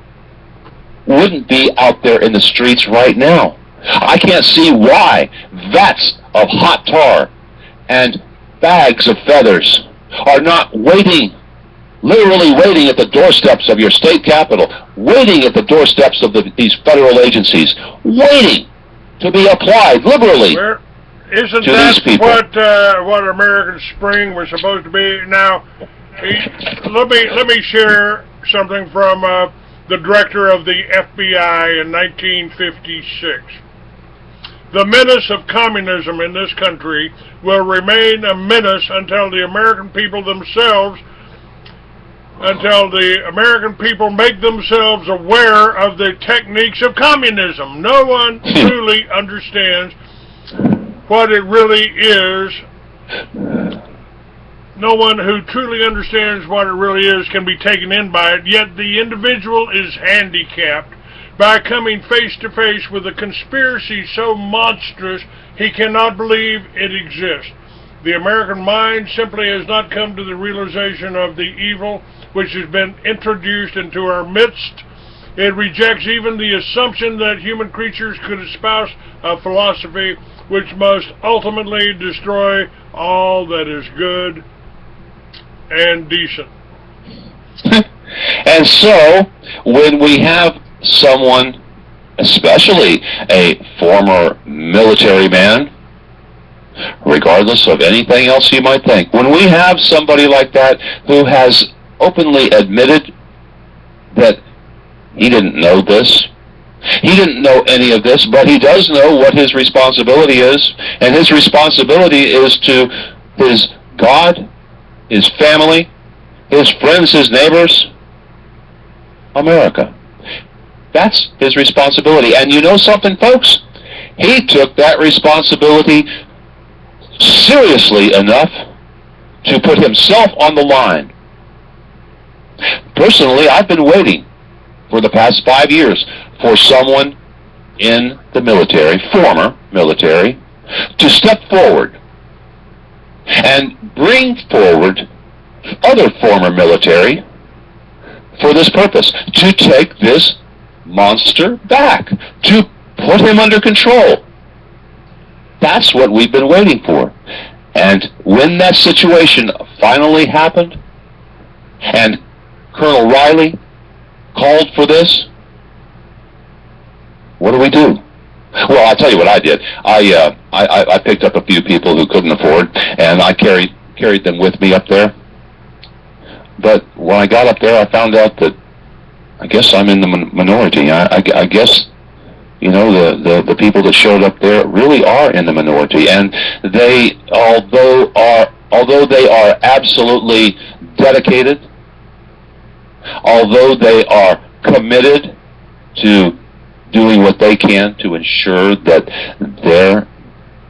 wouldn't be out there in the streets right now. I can't see why vats of hot tar and bags of feathers are not waiting, literally waiting at the doorsteps of your state capitol, waiting at the doorsteps of these federal agencies, waiting to be applied liberally. Isn't to these people. What American Spring was supposed to be? Now, let me share something from the director of the FBI in 1956. The menace of communism in this country will remain a menace until the American people make themselves aware of the techniques of communism. No one truly understands what it really is. No one who truly understands what it really is can be taken in by it, yet the individual is handicapped by coming face to face with a conspiracy so monstrous he cannot believe it exists. The American mind simply has not come to the realization of the evil which has been introduced into our midst. It rejects even the assumption that human creatures could espouse a philosophy which must ultimately destroy all that is good and decent. And so, when we have someone, especially a former military man, regardless of anything else you might think, when we have somebody like that who has openly admitted that he didn't know this, he didn't know any of this, but he does know what his responsibility is, and his responsibility is to his God, his family, his friends, his neighbors, America. That's his responsibility. And you know something, folks? He took that responsibility seriously enough to put himself on the line. Personally, I've been waiting for the past 5 years for someone in the military, former military, to step forward and bring forward other former military for this purpose, to take this monster back, to put him under control. That's what we've been waiting for. And when that situation finally happened, and Colonel Riley called for this, what do we do? Well, I'll tell you what I did. I picked up a few people who couldn't afford, and I carried them with me up there. But when I got up there, I found out that I guess I'm in the minority. I guess, you know, the people that showed up there really are in the minority, and they, although they are absolutely dedicated, although they are committed to doing what they can to ensure that their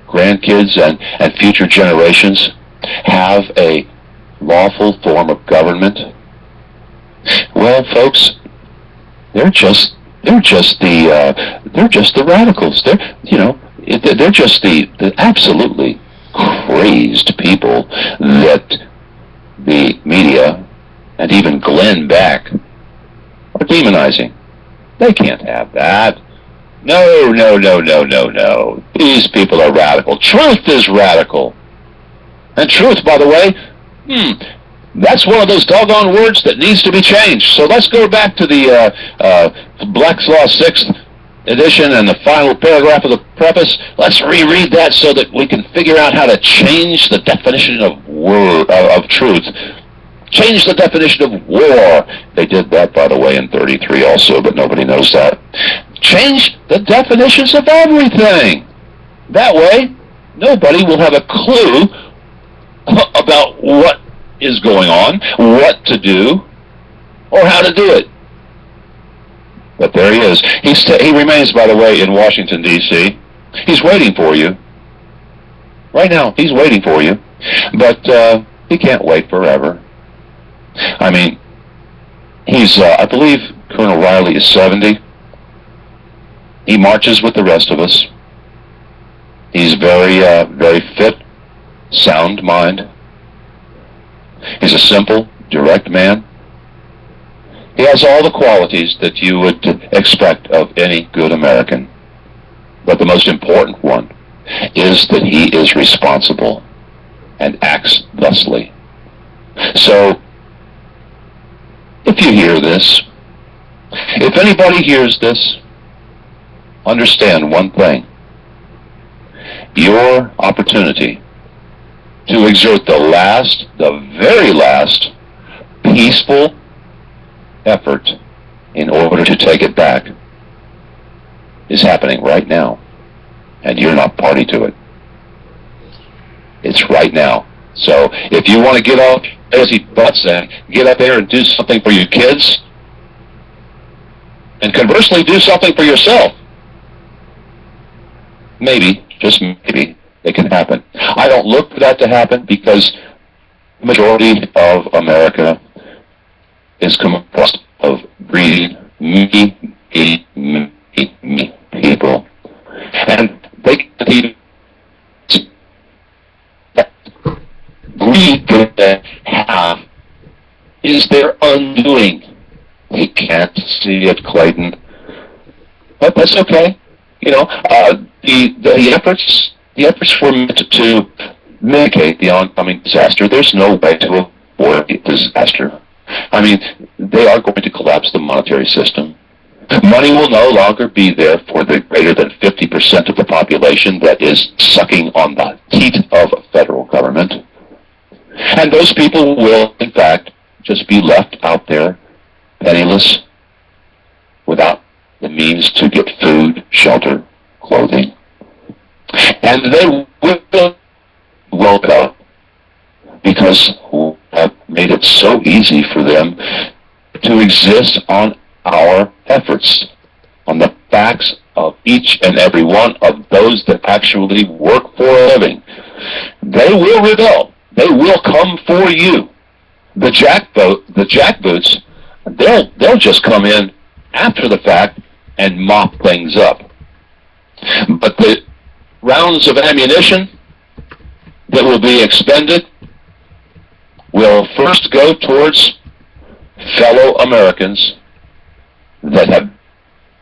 grandkids and future generations have a lawful form of government, well, folks, they're just the radicals. They're just the absolutely crazed people that the media and even Glenn Beck are demonizing. They can't have that. No. These people are radical. Truth is radical. And truth, by the way, that's one of those doggone words that needs to be changed. So let's go back to the Black's Law 6th edition and the final paragraph of the preface. Let's reread that so that we can figure out how to change the definition of truth. Change the definition of war. They did that, by the way, in 33 also, but nobody knows that. Change the definitions of everything. That way, nobody will have a clue about what is going on, what to do, or how to do it. But there he is. He remains, by the way, in Washington, D.C. He's waiting for you. Right now, he's waiting for you. But he can't wait forever. I mean, he's, I believe Colonel Riley is 70. He marches with the rest of us. He's very fit, sound mind. He's a simple, direct man. He has all the qualities that you would expect of any good American. But the most important one is that he is responsible and acts thusly. So, if you hear this, if anybody hears this, understand one thing. Your opportunity to exert the very last, peaceful effort in order to take it back is happening right now, and you're not party to it. It's right now. So if you want to get off your lazy butts and get up there and do something for your kids, and conversely do something for yourself, maybe, just maybe, it can happen. I don't look for that to happen because the majority of America is composed of greedy, me people. And they can greed that they have is their undoing. They can't see it, Clayton. But that's okay. You know, the efforts were meant to mitigate the oncoming disaster. There's no way to avoid a disaster. I mean, they are going to collapse the monetary system. Money will no longer be there for the greater than 50% of the population that is sucking on the teat of federal government. And those people will, in fact, just be left out there, penniless, without the means to get food, shelter, clothing. And they will go, because we have made it so easy for them to exist on our efforts, on the backs of each and every one of those that actually work for a living. They will rebel. They will come for you. The jackboots, they'll just come in after the fact and mop things up. But the rounds of ammunition that will be expended will first go towards fellow Americans that have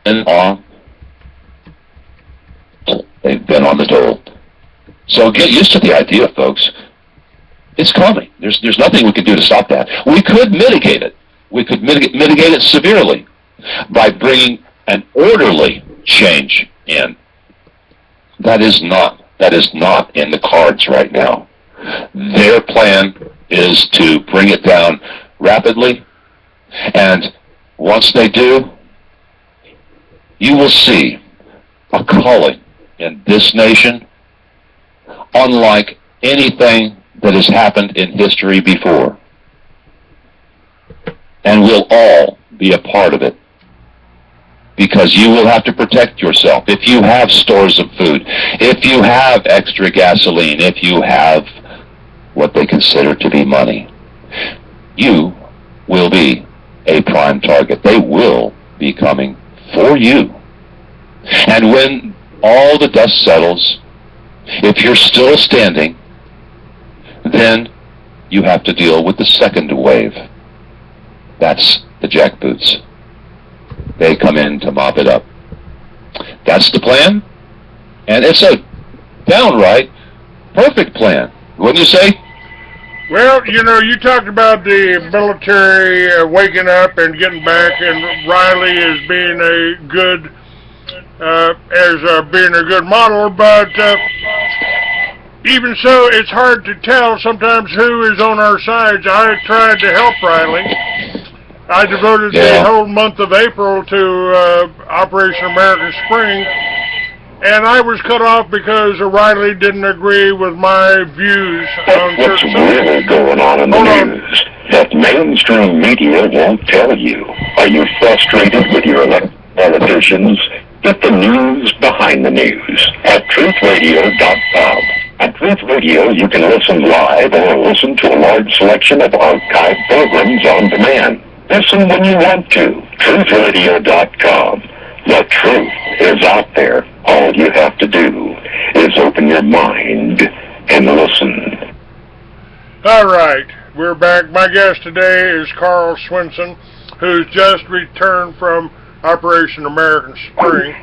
been on the dole. So get used to the idea, folks. It's coming. There's nothing we can do to stop that. We could mitigate it. We could mitigate it severely by bringing an orderly change in. That is not in the cards right now. Their plan is to bring it down rapidly, and once they do, you will see a culling in this nation unlike anything that has happened in history before. And we'll all be a part of it, because you will have to protect yourself. If you have stores of food, if you have extra gasoline, if you have what they consider to be money, you will be a prime target. They will be coming for you. And when all the dust settles, if you're still standing, then you have to deal with the second wave. That's the jackboots. They come in to mop it up. That's the plan, and it's a downright perfect plan, wouldn't you say? Well, you know, you talked about the military waking up and getting back, and Riley as being a good model, but even so, it's hard to tell sometimes who is on our sides. I tried to help Riley. I devoted the whole month of April to Operation American Spring, and I was cut off because Riley didn't agree with my views on what's really going on in the news that mainstream media won't tell you. Are you frustrated with your politicians? Get the news behind the news at truthradio.com. At Truth Radio, you can listen live or listen to a large selection of archived programs on demand. Listen when you want to. truthradio.com. The truth is out there. All you have to do is open your mind and listen. All right, we're back. My guest today is Carl Swenssen. who's just returned from Operation American Spring.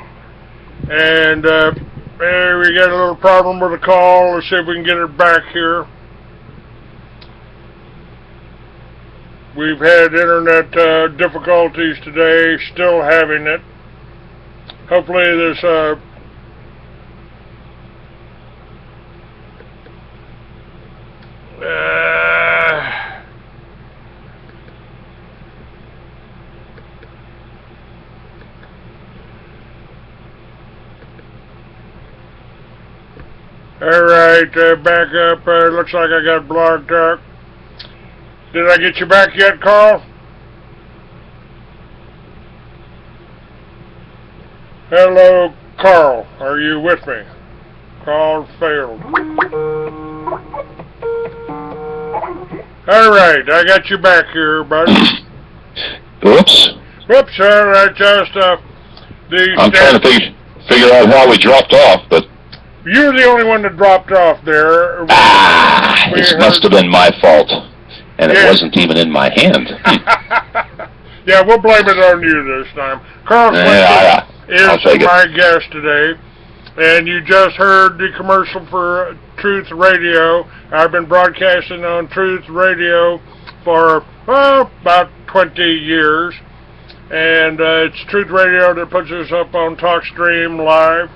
And we got a little problem with the call. Let's see if we can get it back here. We've had internet difficulties today, still having it. Hopefully this Alright, back up. Looks like I got Blog Talk. Did I get you back yet, Carl? Hello, Carl. Are you with me? Call failed. Alright, I got you back here, buddy. Oops. Whoops, alright, just I'm trying to figure out how we dropped off, but you're the only one that dropped off there. It must have been my fault, and it wasn't even in my hand. Yeah, we'll blame it on you this time. Carl Swenssen is my guest today, and you just heard the commercial for Truth Radio. I've been broadcasting on Truth Radio for about 20 years, and it's Truth Radio that puts us up on TalkStream Live.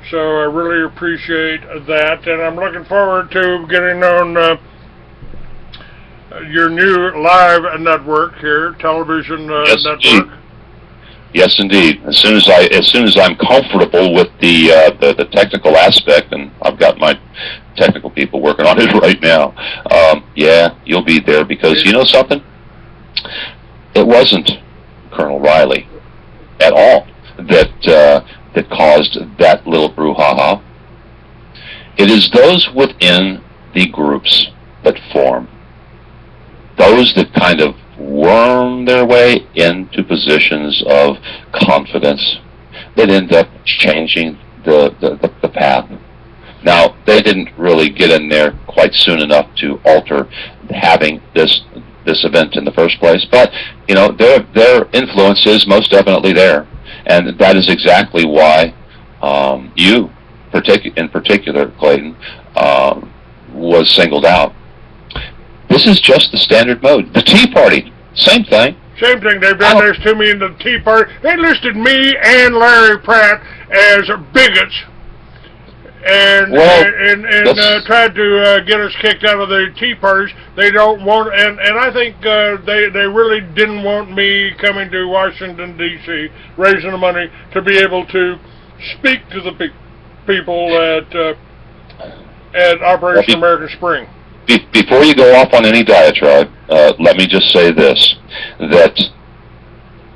So I really appreciate that, and I'm looking forward to getting on your new live network here, television network. Indeed. Yes, indeed. As soon as I'm comfortable with the technical aspect, and I've got my technical people working on it right now. Yeah, you'll be there, because you know something? It wasn't Colonel Riley at all that caused that little brouhaha. It is those within the groups that form, those that kind of worm their way into positions of confidence, that end up changing the path. Now, they didn't really get in there quite soon enough to alter having this event in the first place, but you know, their influence is most definitely there. And that is exactly why you, in particular, Clayton, was singled out. This is just the standard mode. The Tea Party, same thing. Same thing. They've done this to me in the Tea Party. They listed me and Larry Pratt as bigots, and tried to get us kicked out of the Tea Parties. They don't want, and I think they really didn't want me coming to Washington D.C. raising the money to be able to speak to the people at Operation American Spring. Before you go off on any diatribe, let me just say this: that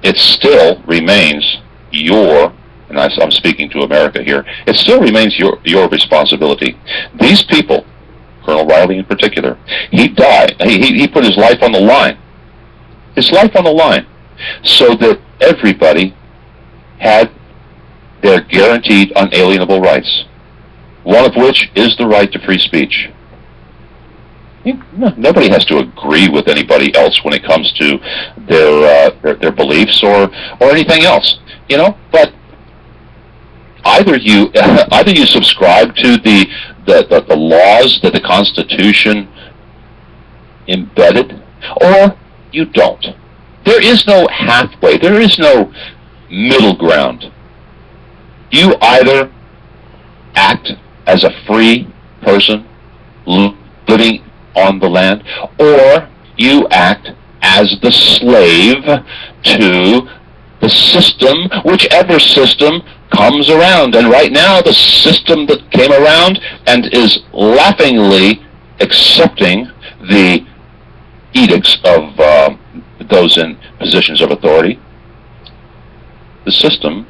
it still remains your, and I'm speaking to America here, it still remains your responsibility. These people, Colonel Riley in particular, he died. He put his life on the line. His life on the line, so that everybody had their guaranteed unalienable rights, one of which is the right to free speech. Nobody has to agree with anybody else when it comes to their beliefs or anything else, you know. But either you subscribe to the laws that the Constitution embedded, or you don't. There is no halfway. There is no middle ground. You either act as a free person living on the land, or you act as the slave to the system, whichever system comes around. And right now, the system that came around and is laughingly accepting the edicts of those in positions of authority, the system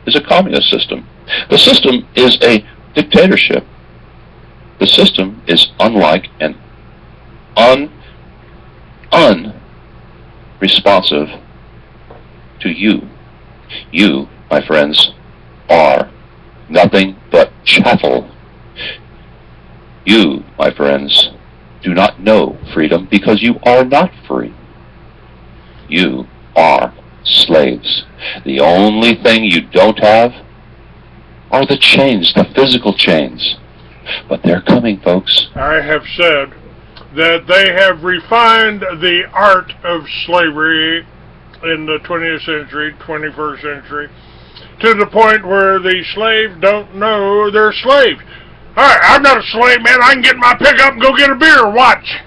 is a communist system. The system is a dictatorship. The system is unlike an unresponsive to you. You, my friends, are nothing but chattel. You, my friends, do not know freedom because you are not free. You are slaves. The only thing you don't have are the chains, the physical chains. But they're coming, folks. I have said that they have refined the art of slavery in the 20th century, 21st century, to the point where the slave don't know they're slaves. All right, I'm not a slave, man. I can get in my pickup and go get a beer. Watch.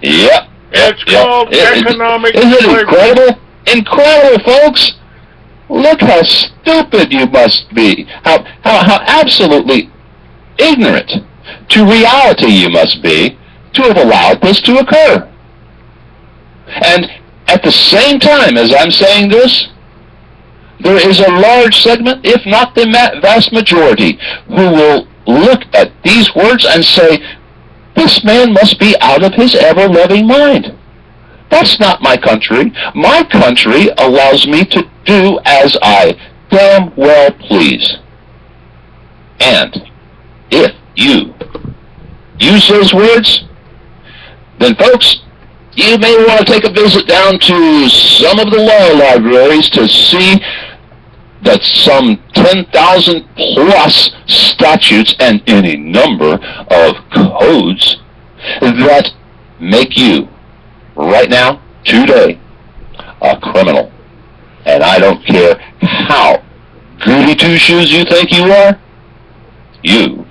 Yep. It's called economic slavery. Isn't it incredible? Incredible, folks. Look how stupid you must be. How absolutely ignorant to reality you must be to have allowed this to occur. And at the same time as I'm saying this, there is a large segment, if not the vast majority, who will look at these words and say, this man must be out of his ever-loving mind. That's not my country. My country allows me to do as I damn well please. And if you use those words, then folks, you may want to take a visit down to some of the law libraries to see that some 10,000 plus statutes and any number of codes that make you, right now, today, a criminal. And I don't care how goody two-shoes you think you are, you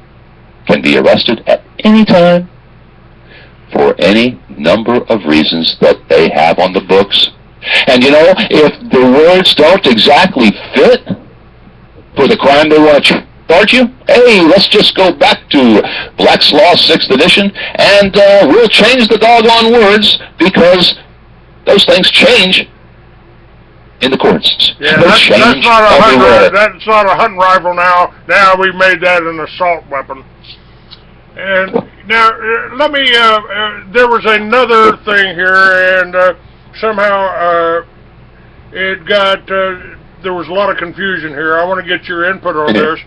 can be arrested at any time for any number of reasons that they have on the books. And you know, if the words don't exactly fit for the crime they want to charge you, hey, let's just go back to Black's Law 6th edition and we'll change the doggone words, because those things change in the courts. Yeah, that's not a hunting rifle now. Now we've made that an assault weapon. And now, let me, there was another thing here, and somehow it got, there was a lot of confusion here. I want to get your input on this.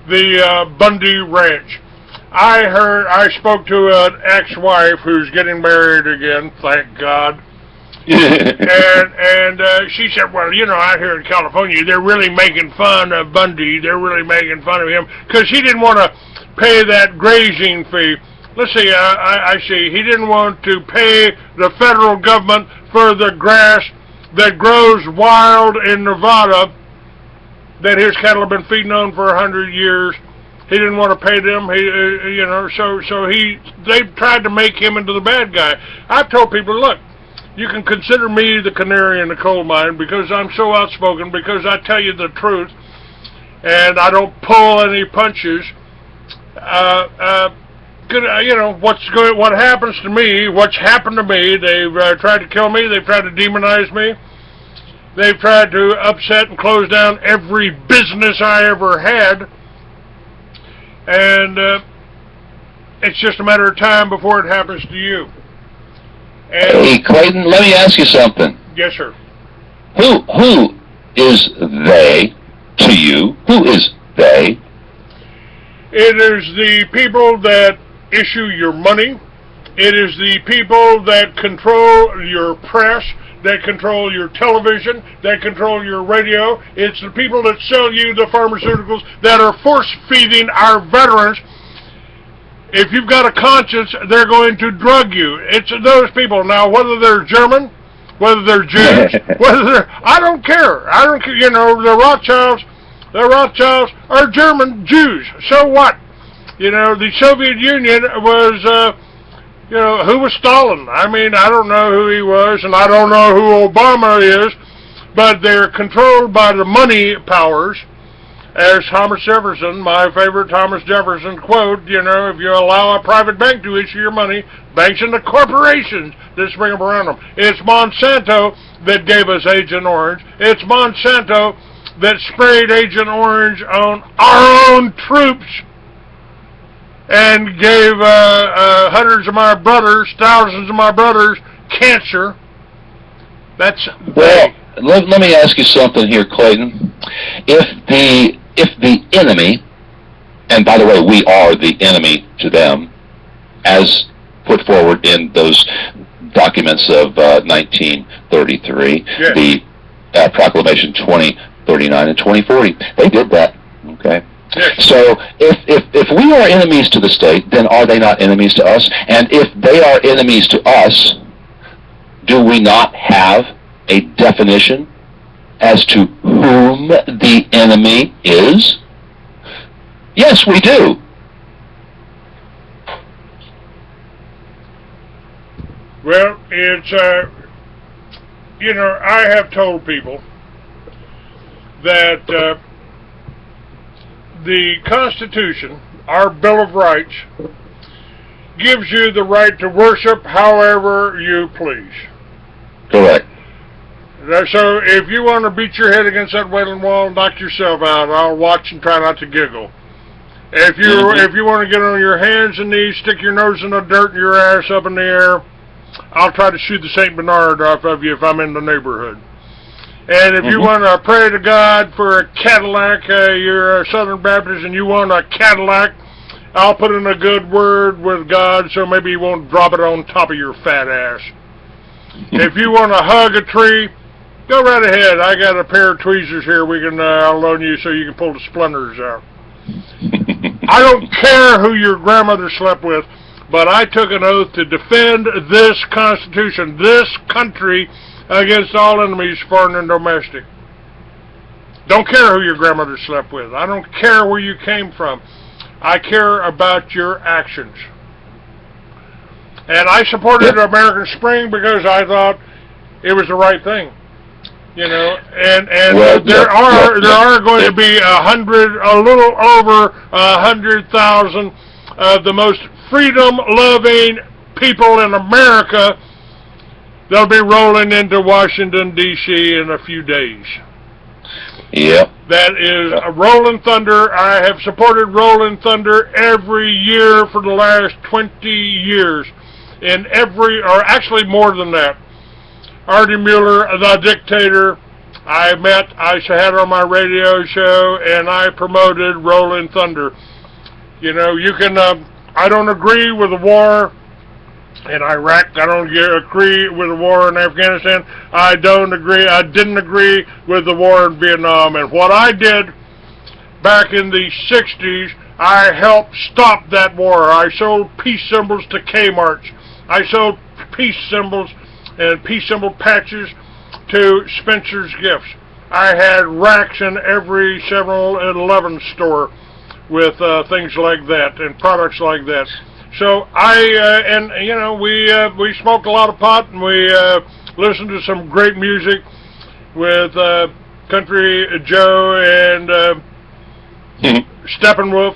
The Bundy Ranch. I spoke to an ex-wife who's getting married again, thank God. and she said, well, you know, out here in California, they're really making fun of Bundy. They're really making fun of him because he didn't want to pay that grazing fee. Let's see, I see. He didn't want to pay the federal government for the grass that grows wild in Nevada that his cattle have been feeding on for 100 years. He didn't want to pay them. You know, so they tried to make him into the bad guy. I've told people, look, you can consider me the canary in the coal mine because I'm so outspoken, because I tell you the truth, and I don't pull any punches. You know, what happens to me, what's happened to me, they've tried to kill me, they've tried to demonize me, they've tried to upset and close down every business I ever had, and it's just a matter of time before it happens to you. And hey, Clayton, let me ask you something. Yes, sir. Who is they to you? Who is they? It is the people that issue your money. It is the people that control your press, that control your television, that control your radio. It's the people that sell you the pharmaceuticals that are force-feeding our veterans. If you've got a conscience, they're going to drug you. It's those people. Now, whether they're German, whether they're Jews, I don't care. I don't care. You know, the Rothschilds are German Jews. So what? You know, the Soviet Union was, you know, who was Stalin? I mean, I don't know who he was, and I don't know who Obama is, but they're controlled by the money powers. As Thomas Jefferson, my favorite Thomas Jefferson quote, you know, if you allow a private bank to issue your money, banks and the corporations that spring up around them. It's Monsanto that gave us Agent Orange. It's Monsanto that sprayed Agent Orange on our own troops and gave hundreds of my brothers, thousands of my brothers, cancer. That's well. Let me ask you something here, Clayton. If the enemy, and by the way, we are the enemy to them, as put forward in those documents of 1933, Yes. the Proclamation 2039 and 2040. They did that. Okay. Yes. So if we are enemies to the state, then are they not enemies to us? And if they are enemies to us, do we not have a definition as to whom the enemy is? Yes, we do. Well, it's, I have told people that the Constitution, our Bill of Rights, gives you the right to worship however you please. Correct. So if you want to beat your head against that wailing wall and knock yourself out, I'll watch and try not to giggle. If you want to get on your hands and knees, stick your nose in the dirt and your ass up in the air, I'll try to shoot the St. Bernard off of you if I'm in the neighborhood. And if you want to pray to God for a Cadillac, you're a Southern Baptist and you want a Cadillac, I'll put in a good word with God so maybe He won't drop it on top of your fat ass. If you want to hug a tree, go right ahead. I got a pair of tweezers here I'll loan you so you can pull the splinters out. I don't care who your grandmother slept with, but I took an oath to defend this Constitution, this country, against all enemies, foreign and domestic. Don't care who your grandmother slept with. I don't care where you came from. I care about your actions. And I supported American Spring because I thought it was the right thing. And there are going to be a little over 100,000 of the most freedom-loving people in America. They'll be rolling into Washington, D.C. in a few days. Yep. That is a Rolling Thunder. I have supported Rolling Thunder every year for the last 20 years. Or actually more than that. Artie Mueller, the dictator, I had on my radio show, and I promoted Rolling Thunder. I don't agree with the war in Iraq. I don't agree with the war in Afghanistan. I didn't agree with the war in Vietnam. And what I did back in the 60s, I helped stop that war. I sold peace symbols to Kmart's. I sold peace symbols and peace symbol patches to Spencer's Gifts. I had racks in every 7-Eleven store with things like that and products like that. So we smoked a lot of pot, and we listened to some great music with Country Joe and Steppenwolf.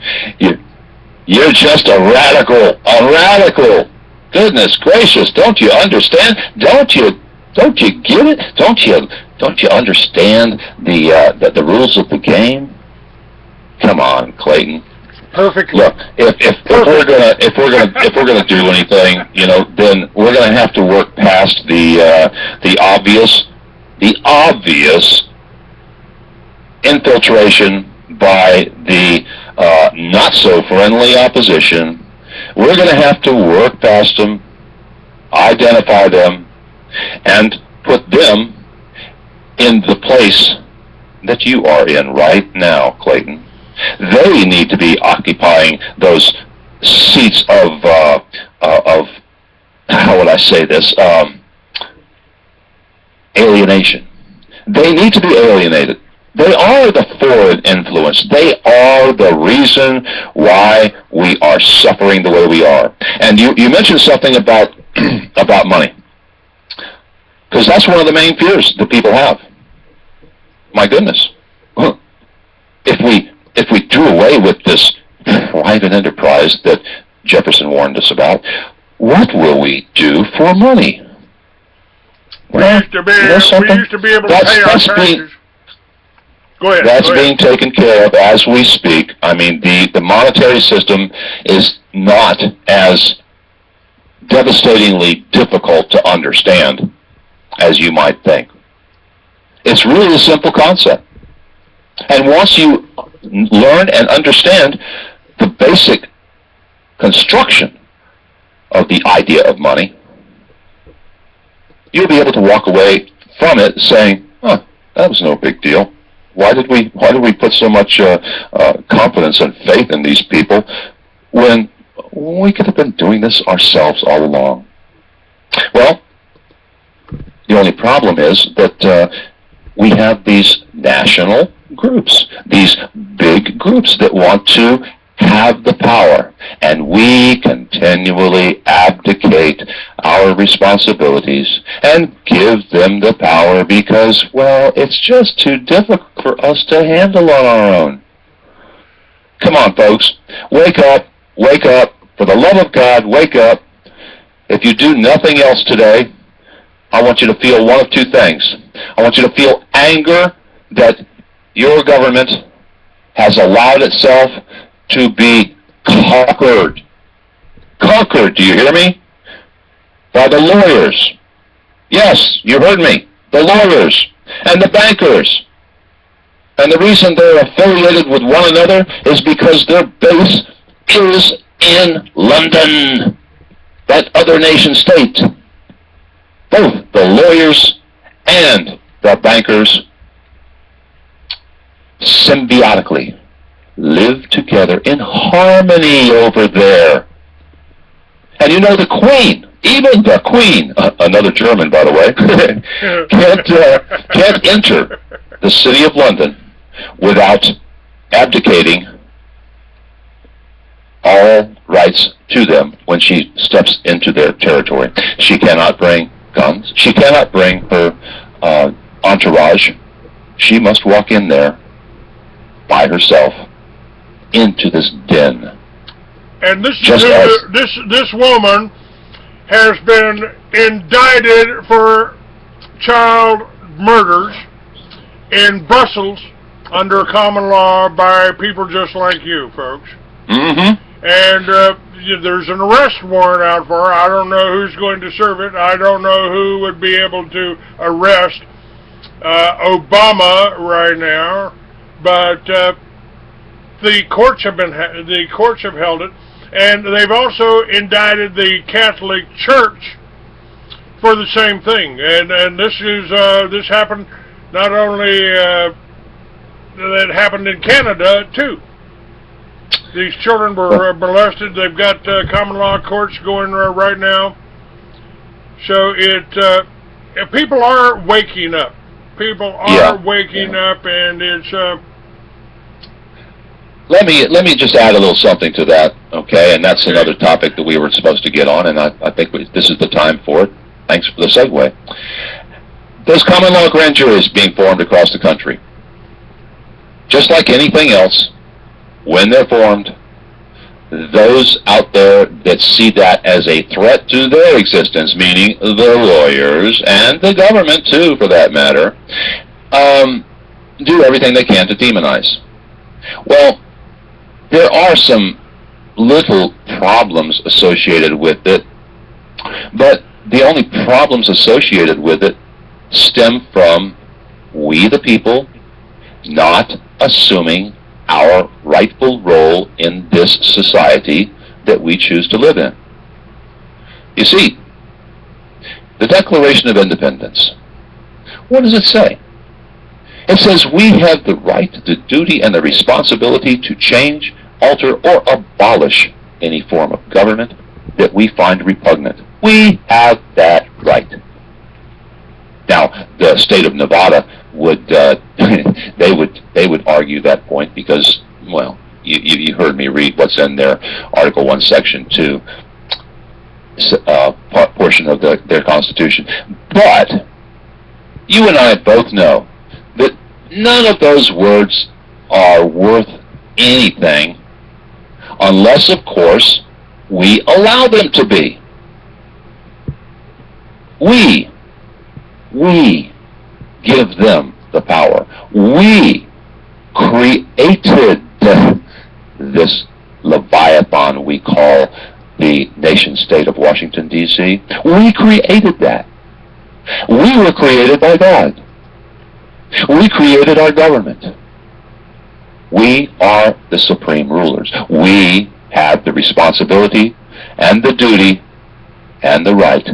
You're just a radical. Goodness gracious! Don't you understand? Don't you get it? Don't you understand the rules of the game? Come on, Clayton. Perfectly. Look, if we're gonna do anything, then we're gonna have to work past the obvious infiltration by the not so friendly opposition. We're going to have to work past them, identify them, and put them in the place that you are in right now, Clayton. They need to be occupying those seats of how would I say this, alienation. They need to be alienated. They are the foreign influence. They are the reason why we are suffering the way we are. And you mentioned something about about money, because that's one of the main fears that people have. My goodness, if we do away with this private enterprise that Jefferson warned us about, what will we do for money? We used to be able to pay our taxes. Go ahead. That's being taken care of as we speak. I mean, the monetary system is not as devastatingly difficult to understand as you might think. It's really a simple concept. And once you learn and understand the basic construction of the idea of money, you'll be able to walk away from it saying, "Huh, that was no big deal. Why did we put so much confidence and faith in these people when we could have been doing this ourselves all along?" Well, the only problem is that we have these national groups, these big groups that want to have the power, and we continually abdicate our responsibilities and give them the power because, well, it's just too difficult for us to handle on our own. Come on, folks. Wake up. Wake up. For the love of God, wake up. If you do nothing else today, I want you to feel one of two things. I want you to feel anger that your government has allowed itself to be conquered. Conquered, do you hear me? By the lawyers. Yes, you heard me. The lawyers and the bankers. And the reason they're affiliated with one another is because their base is in London, that other nation state. Both the lawyers and the bankers symbiotically live together in harmony over there. And you know, the Queen, even the Queen, another German, by the way, can't enter the city of London without abdicating all rights to them when she steps into their territory. She cannot bring guns. She cannot bring her entourage. She must walk in there by herself into this den. And this woman has been indicted for child murders in Brussels under common law by people just like you, folks. Mm-hmm. And there's an arrest warrant out for her. I don't know who's going to serve it. I don't know who would be able to arrest Obama right now. But the courts have held it, and they've also indicted the Catholic Church for the same thing. And this happened not only that happened in Canada too. These children were molested. They've got common law courts going right now. So people are waking up. People are waking up, and it's. Let me just add a little something to that, okay? And that's another topic that we were supposed to get on, and I think this is the time for it. Thanks for the segue. There's common law grand juries being formed across the country. Just like anything else, when they're formed, those out there that see that as a threat to their existence, meaning the lawyers and the government too, for that matter, do everything they can to demonize. Well, there are some little problems associated with it, but the only problems associated with it stem from we the people not assuming our rightful role in this society that we choose to live in. You see, the Declaration of Independence, what does it say? It says we have the right, the duty, and the responsibility to change, alter, or abolish any form of government that we find repugnant. We have that right. Now, the state of Nevada would they would argue that point because, well, you heard me read what's in their Article 1, Section 2 portion of their Constitution. But you and I both know that none of those words are worth anything unless, of course, we allow them to be. We give them the power. We created this Leviathan we call the nation-state of Washington, D.C. We created that. We were created by God. We created our government. We are the supreme rulers. We have the responsibility and the duty and the right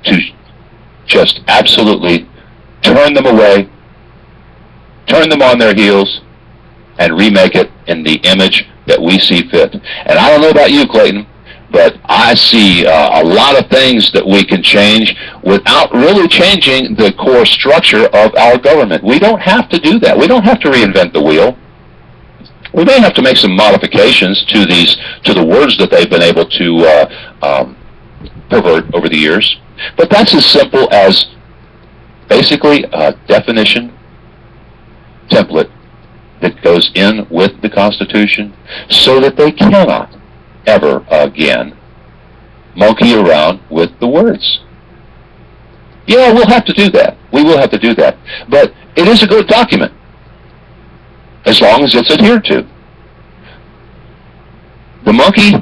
to just absolutely turn them away, turn them on their heels, and remake it in the image that we see fit. And I don't know about you, Clayton, but I see a lot of things that we can change without really changing the core structure of our government. We don't have to do that. We don't have to reinvent the wheel. We may have to make some modifications to the words that they've been able to pervert over the years. But that's as simple as basically a definition template that goes in with the Constitution so that they cannot ever again monkey around with the words. Yeah, we'll have to do that. We will have to do that. But it is a good document as long as it's adhered to. The monkey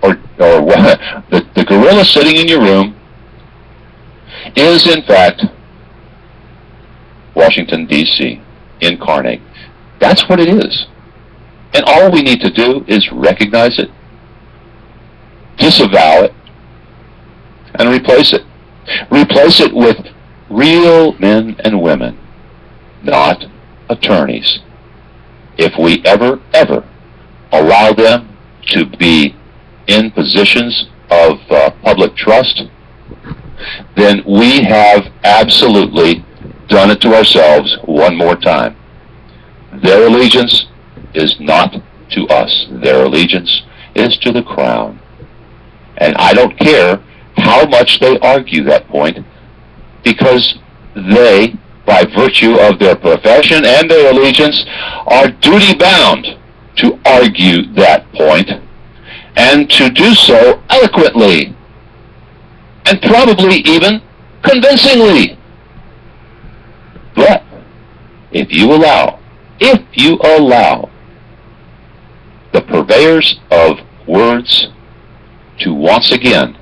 or the gorilla sitting in your room is in fact Washington, D.C. incarnate. That's what it is. And all we need to do is recognize it, disavow it, and replace it. Replace it with real men and women, not attorneys. If we ever allow them to be in positions of public trust, then we have absolutely done it to ourselves one more time. Their allegiance is not to us. Their allegiance is to the crown. And I don't care how much they argue that point, because they, by virtue of their profession and their allegiance, are duty-bound to argue that point, and to do so eloquently, and probably even convincingly. But if you allow the purveyors of words to once again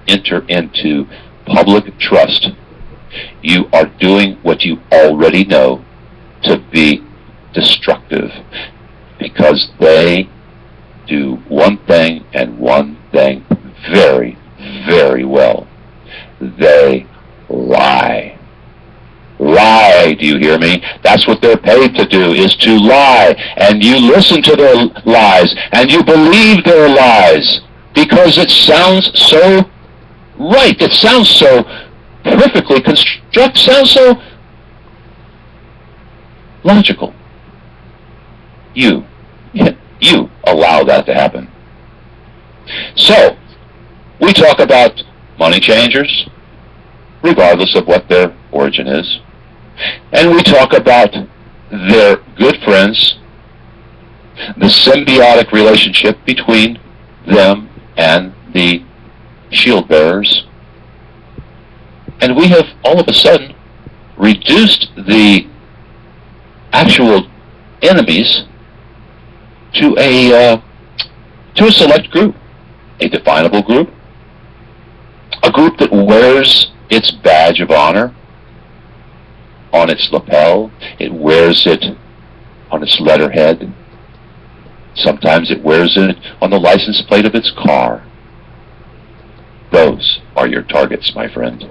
enter into public trust, you are doing what you already know to be destructive, because they do one thing and one thing very, very well. They lie. Lie, do you hear me? That's what they're paid to do, is to lie. And you listen to their lies, and you believe their lies, because it sounds so right. It sounds so perfectly constructed, sounds so logical. You allow that to happen. So, we talk about money changers, regardless of what their origin is. And we talk about their good friends, the symbiotic relationship between them and the shield bearers. And we have all of a sudden reduced the actual enemies to a select group, a definable group, a group that wears its badge of honor on its lapel. It wears it on its letterhead. Sometimes it wears it on the license plate of its car. Those are your targets, my friend.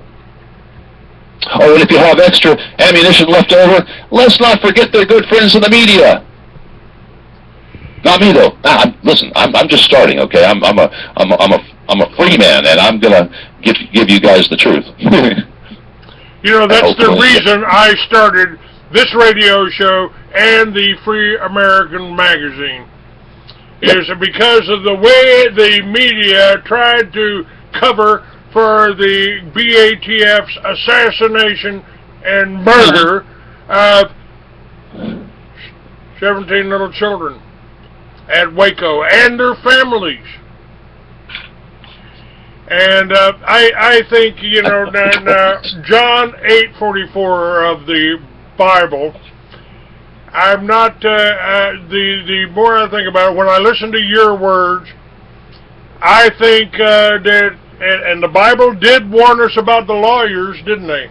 Oh, and if you have extra ammunition left over, let's not forget their good friends in the media. Not me though. Listen, I'm just starting. Okay, I'm a free man, and I'm gonna give you guys the truth. You know, that's the reason I started this radio show and the Free American magazine. Is because of the way the media tried to cover for the BATF's assassination and murder of 17 little children at Waco and their families. And I think, you know, now John 8:44 of the Bible, I'm not, the more I think about it, when I listen to your words, I think that, and the Bible did warn us about the lawyers, didn't they?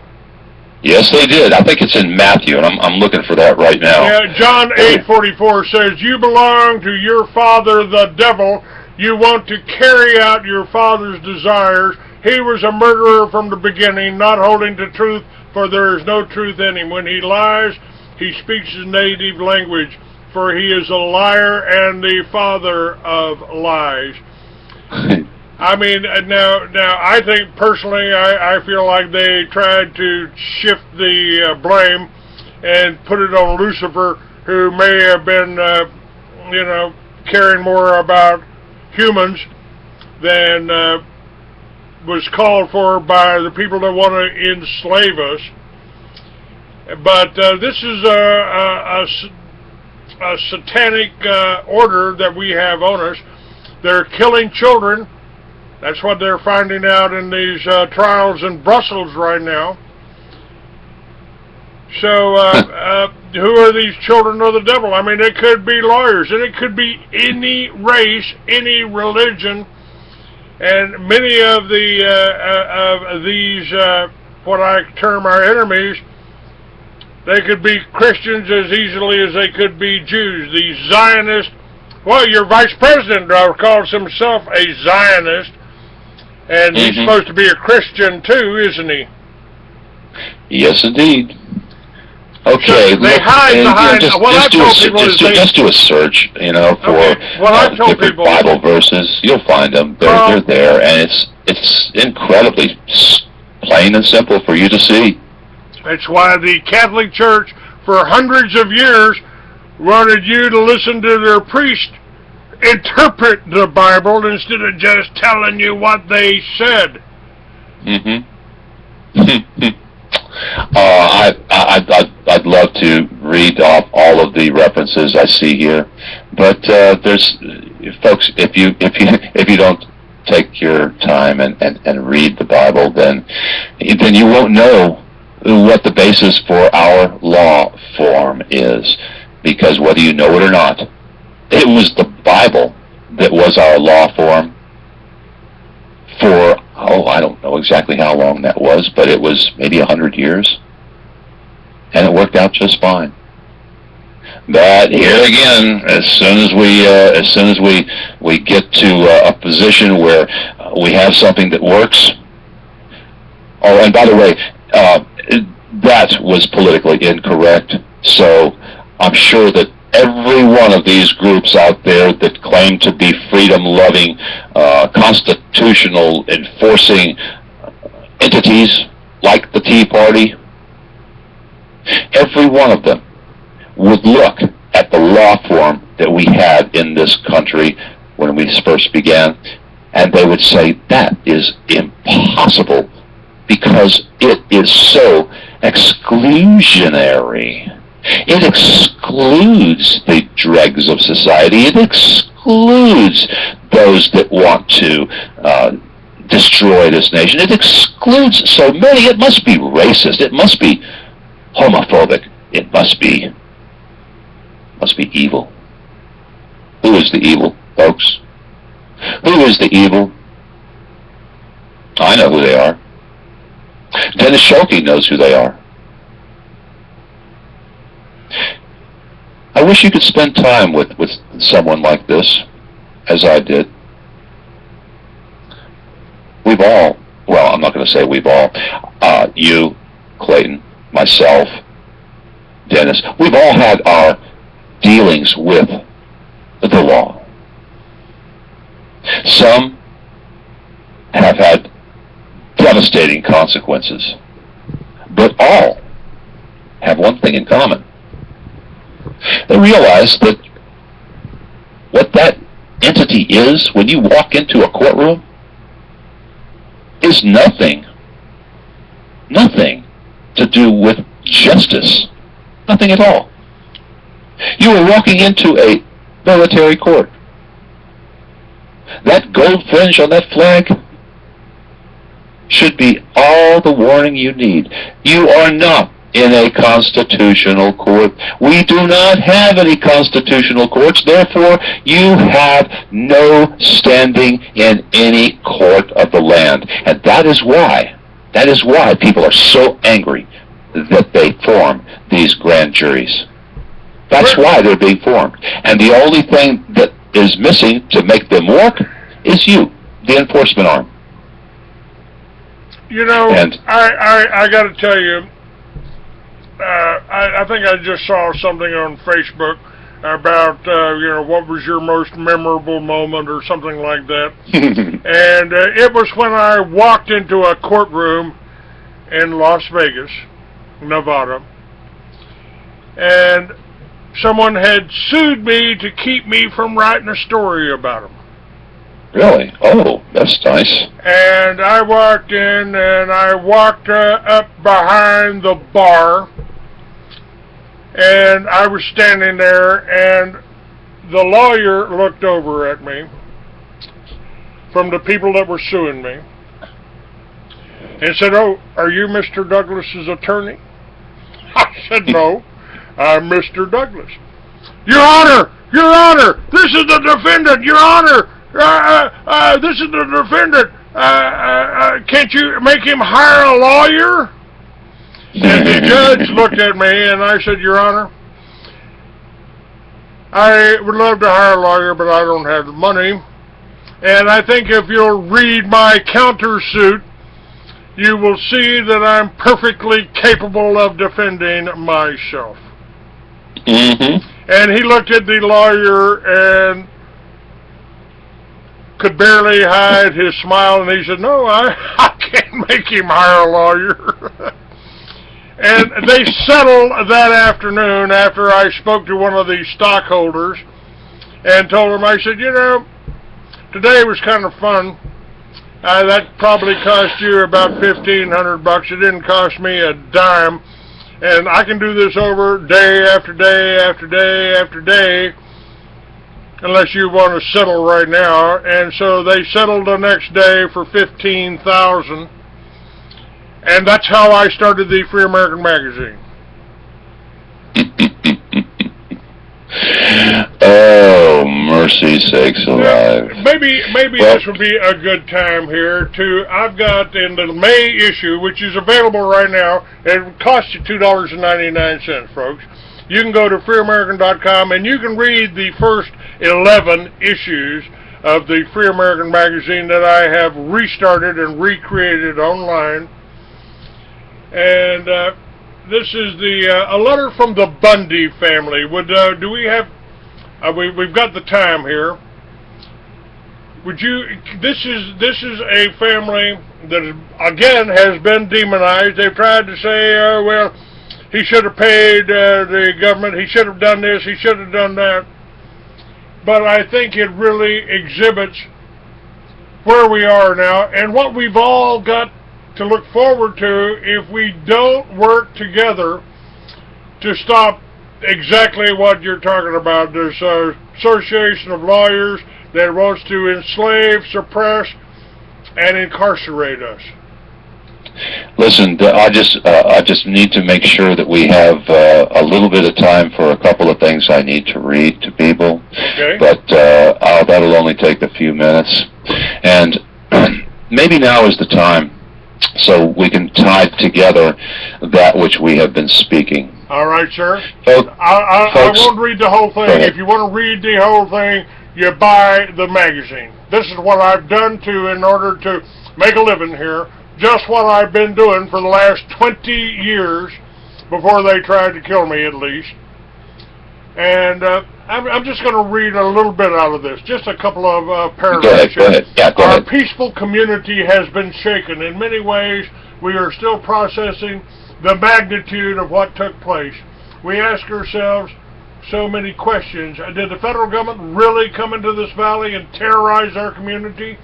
Yes, they did. I think it's in Matthew, and I'm looking for that right now. Yeah, John 8:44 says, "You belong to your father, the devil. You want to carry out your father's desires. he was a murderer from the beginning, not holding to truth, for there is no truth in him. When he lies, he speaks his native language, for he is a liar and the father of lies. I mean, now, I think personally, I feel like they tried to shift the blame and put it on Lucifer, who may have been, caring more about humans than was called for by the people that want to enslave us. But this is a satanic order that we have on us. They're killing children. That's what they're finding out in these trials in Brussels right now. So, who are these children of the devil? I mean, it could be lawyers, and it could be any race, any religion, and many of these, what I term our enemies, they could be Christians as easily as they could be Jews. These Zionists, well, your vice president calls himself a Zionist, and he's supposed to be a Christian too, isn't he? Yes, indeed. Okay, so they hide behind. Just do a search, for different Bible verses. You'll find them. They're there, and it's incredibly plain and simple for you to see. That's why the Catholic Church, for hundreds of years, wanted you to listen to their priest interpret the Bible instead of just telling you what they said. I'd love to read off all of the references I see here, but there's folks. If you don't take your time and read the Bible, then you won't know what the basis for our law form is, because whether you know it or not, it was the Bible that was our law form for, I don't know exactly how long that was, but it was maybe 100 years, and it worked out just fine. But here again, as soon as we get to a position where we have something that works. Oh, and by the way, that was politically incorrect. So I'm sure that every one of these groups out there that claim to be freedom-loving, constitutional enforcing entities like the Tea Party, every one of them would look at the law form that we had in this country when we first began, and they would say that is impossible because it is so exclusionary. It excludes the dregs of society. It excludes those that want to destroy this nation. It excludes so many. It must be racist. It must be homophobic. It must be evil. Who is the evil, folks? Who is the evil? I know who they are. Dennis Shoki knows who they are. I wish you could spend time with someone like this, as I did. We've all, well, I'm not going to say we've all, you, Clayton, myself, Dennis, we've all had our dealings with the law. Some have had devastating consequences, but all have one thing in common. They realize that what that entity is when you walk into a courtroom is nothing to do with justice. Nothing at all. You are walking into a military court. That gold fringe on that flag should be all the warning you need. You are not in a constitutional court. We do not have any constitutional courts, therefore you have no standing in any court of the land. And that is why people are so angry that they form these grand juries. That's why they're being formed. And the only thing that is missing to make them work is you, the enforcement arm. You know, And I got to tell you, I think I just saw something on Facebook about, what was your most memorable moment or something like that. And it was when I walked into a courtroom in Las Vegas, Nevada, and someone had sued me to keep me from writing a story about them. Really? Oh, that's nice. And I walked in, and I walked up behind the bar, and I was standing there, and the lawyer looked over at me from the people that were suing me and said, "Oh, are you Mr. Douglas's attorney?" I said, "No, I'm Mr. Douglas." Your Honor, this is the defendant, Your Honor. This is the defendant. Can't you make him hire a lawyer? And the judge looked at me, and I said, "Your Honor, I would love to hire a lawyer, but I don't have the money. And I think if you'll read my countersuit, you will see that I'm perfectly capable of defending myself." Mm-hmm. And he looked at the lawyer and could barely hide his smile, and he said, "No, I can't make him hire a lawyer." And they settled that afternoon after I spoke to one of the stockholders and told him, I said, today was kind of fun. That probably cost you about $1,500. It didn't cost me a dime. And I can do this over day after day after day after day, unless you want to settle right now. And so they settled the next day for $15,000. And that's how I started the Free American Magazine. Oh, mercy sakes alive. Maybe this would be a good time here I've got in the May issue, which is available right now. It costs you $2.99, folks. You can go to freeamerican.com and you can read the first 11 issues of the Free American Magazine that I have restarted and recreated online. And this is a letter from the Bundy family. Do we have? We've got the time here. Would you? This is a family that again has been demonized. They've tried to say, well, he should have paid the government. He should have done this. He should have done that. But I think it really exhibits where we are now and what we've all got to look forward to if we don't work together to stop exactly what you're talking about. There's an association of lawyers that wants to enslave, suppress, and incarcerate us. Listen, I just need to make sure that we have a little bit of time for a couple of things I need to read to people. Okay. But that'll only take a few minutes. And maybe now is the time so we can tie together that which we have been speaking. All right, sir. Folks, I won't read the whole thing. If you want to read the whole thing, you buy the magazine. This is what I've done in order to make a living here. Just what I've been doing for the last 20 years before they tried to kill me, at least. And I'm just going to read a little bit out of this, just a couple of paragraphs. Go ahead. Yeah, go ahead. Our peaceful community has been shaken. In many ways, we are still processing the magnitude of what took place. We ask ourselves so many questions. Did the federal government really come into this valley and terrorize our community?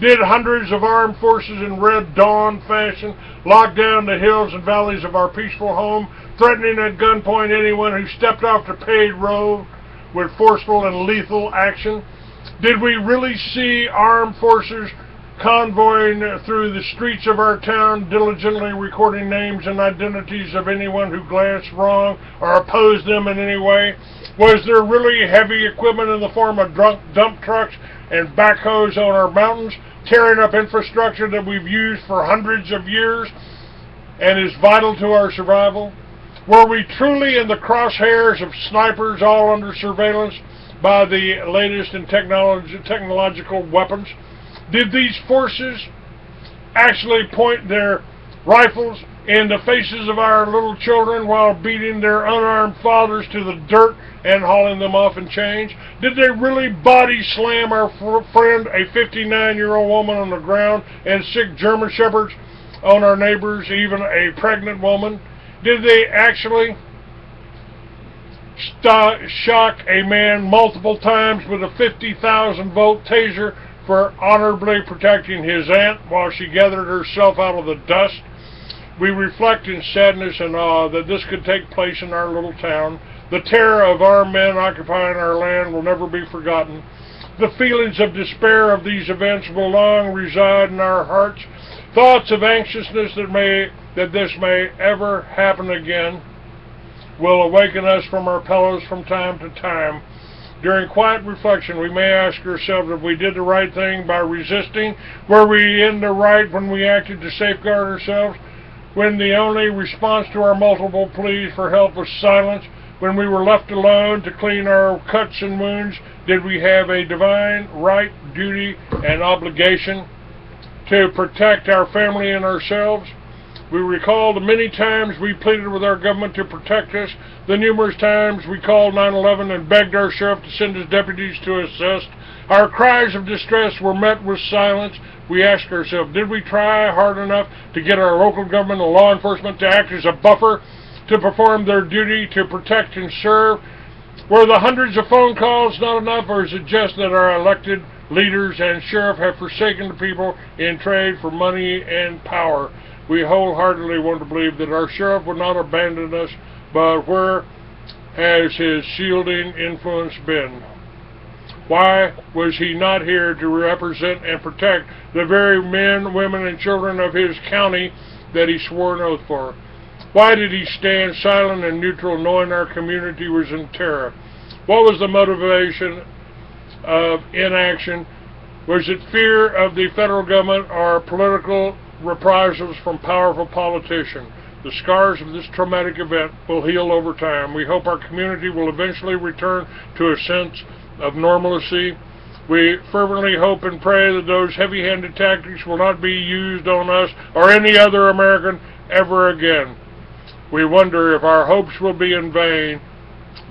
Did hundreds of armed forces in Red Dawn fashion lock down the hills and valleys of our peaceful home, threatening at gunpoint anyone who stepped off the paved road with forceful and lethal action? Did we really see armed forces convoying through the streets of our town, diligently recording names and identities of anyone who glanced wrong or opposed them in any way? Was there really heavy equipment in the form of dump trucks and backhoes on our mountains, tearing up infrastructure that we've used for hundreds of years and is vital to our survival? Were we truly in the crosshairs of snipers, all under surveillance by the latest in technological weapons? Did these forces actually point their rifles in the faces of our little children while beating their unarmed fathers to the dirt and hauling them off in chains? Did they really body slam our friend, a 59-year-old woman, on the ground, and sick German shepherds on our neighbors, even a pregnant woman? Did they actually shock a man multiple times with a 50,000-volt taser for honorably protecting his aunt while she gathered herself out of the dust? We reflect in sadness and awe that this could take place in our little town. The terror of our men occupying our land will never be forgotten. The feelings of despair of these events will long reside in our hearts. Thoughts of anxiousness that this may ever happen again will awaken us from our pillows from time to time. During quiet reflection, we may ask ourselves if we did the right thing by resisting. Were we in the right when we acted to safeguard ourselves? When the only response to our multiple pleas for help was silence? When we were left alone to clean our cuts and wounds, did we have a divine right, duty, and obligation to protect our family and ourselves? We recall the many times we pleaded with our government to protect us, the numerous times we called 911 and begged our sheriff to send his deputies to assist. Our cries of distress were met with silence. We asked ourselves, did we try hard enough to get our local government and law enforcement to act as a buffer to perform their duty to protect and serve? Were the hundreds of phone calls not enough, or is it just that our elected leaders and sheriff have forsaken the people in trade for money and power? We wholeheartedly want to believe that our sheriff would not abandon us, but where has his shielding influence been? Why was he not here to represent and protect the very men, women, and children of his county that he swore an oath for? Why did he stand silent and neutral, knowing our community was in terror? What was the motivation of inaction? Was it fear of the federal government or political reprisals from powerful politicians? The scars of this traumatic event will heal over time. We hope our community will eventually return to a sense of normalcy. We fervently hope and pray that those heavy-handed tactics will not be used on us or any other American ever again. We wonder if our hopes will be in vain.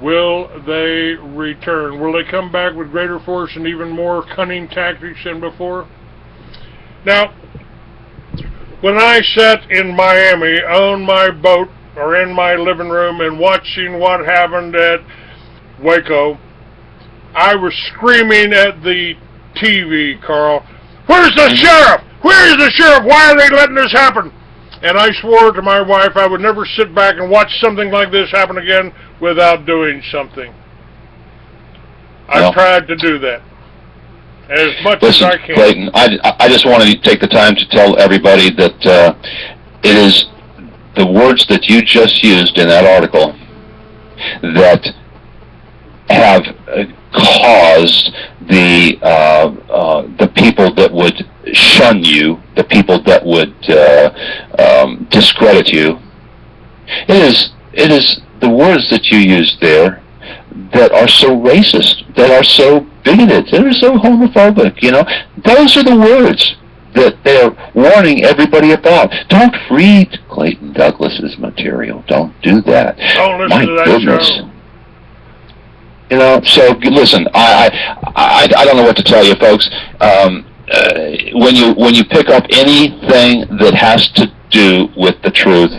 Will they return? Will they come back with greater force and even more cunning tactics than before? Now, when I sat in Miami on my boat or in my living room and watching what happened at Waco, I was screaming at the TV, Carl, "Where's the sheriff? Where's the sheriff? Why are they letting this happen?" And I swore to my wife I would never sit back and watch something like this happen again without doing something. I've tried to do that as much as I can. Clayton, I just wanted to take the time to tell everybody that it is the words that you just used in that article that have caused the people that would shun you, the people that would discredit you. It is the words that you used there that are so racist, that are so bigoted, that are so homophobic. You know, those are the words that they're warning everybody about. Don't read Clayton Douglas's material. Don't do that. Don't listen to that show. You know, so listen. I don't know what to tell you, folks. When you pick up anything that has to do with the truth,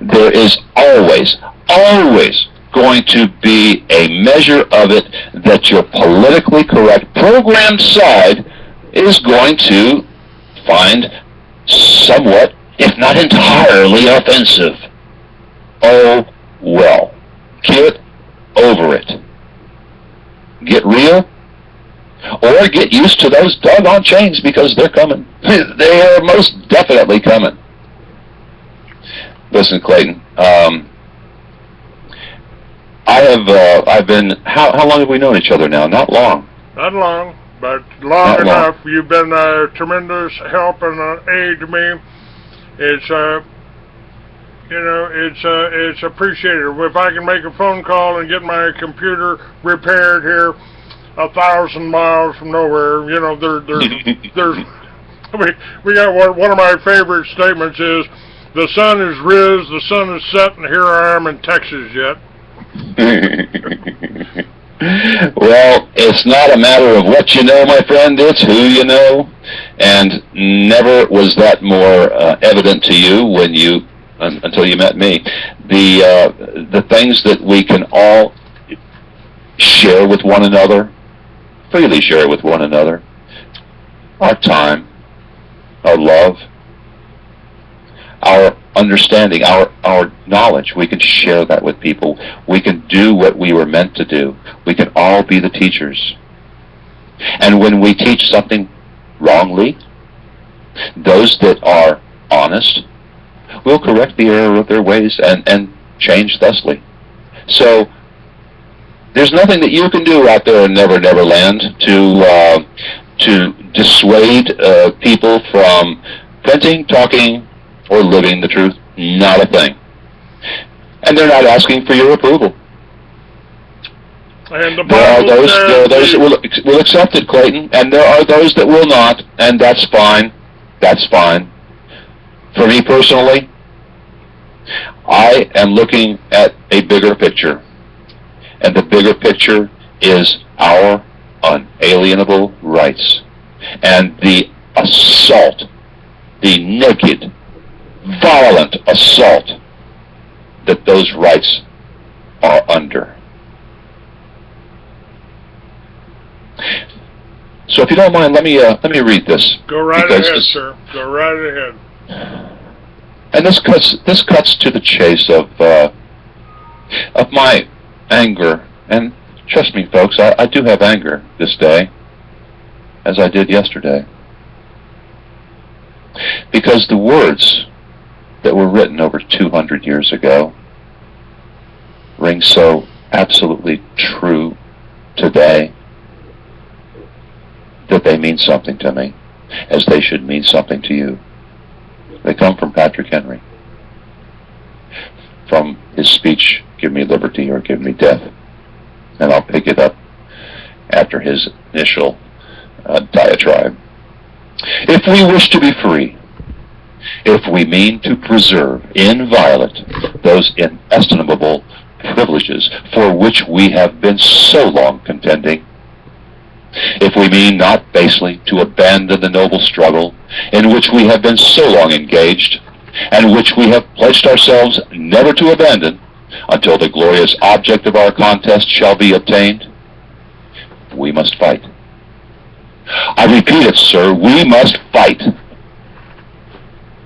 there is always going to be a measure of it that your politically correct programmed side is going to find somewhat, if not entirely, offensive. Oh well. Get over it. Get real, or get used to those doggone chains, because they're coming. They are most definitely coming. Listen, Clayton, I've been, how long have we known each other now? Not long. Not long, but long enough. You've been a tremendous help and aid to me. It's, it's appreciated. If I can make a phone call and get my computer repaired here 1,000 miles from nowhere, there's we got one of my favorite statements is, the sun is riz, the sun is set, and here I am in Texas yet. Well, it's not a matter of what you know, my friend, it's who you know. And never was that more evident to you when you, until you met me. The things that we can all share with one another, freely share with one another, our time, our love, our understanding, our knowledge. We can share that with people. We can do what we were meant to do. We can all be the teachers. And when we teach something wrongly, those that are honest will correct the error of their ways and change thusly. So there's nothing that you can do out there in Never Never Land to dissuade people from printing, talking, or living the truth. Not a thing. And they're not asking for your approval. And the there are Bible those that will accept it, Clayton, and there are those that will not, and that's fine. That's fine. For me personally, I am looking at a bigger picture, and the bigger picture is our unalienable rights and the assault, the naked, violent assault that those rights are under. So if you don't mind, let me read this. Go right ahead, sir. Go right ahead. And this cuts to the chase of my anger. And trust me, folks, I do have anger this day, as I did yesterday, because the words that were written over 200 years ago ring so absolutely true today that they mean something to me, as they should mean something to you. They come from Patrick Henry, from his speech, "Give me liberty or give me death." And I'll pick it up after his initial diatribe. If we wish to be free, if we mean to preserve inviolate those inestimable privileges for which we have been so long contending, if we mean not basely to abandon the noble struggle in which we have been so long engaged, and which we have pledged ourselves never to abandon until the glorious object of our contest shall be obtained, we must fight. I repeat it, sir, we must fight.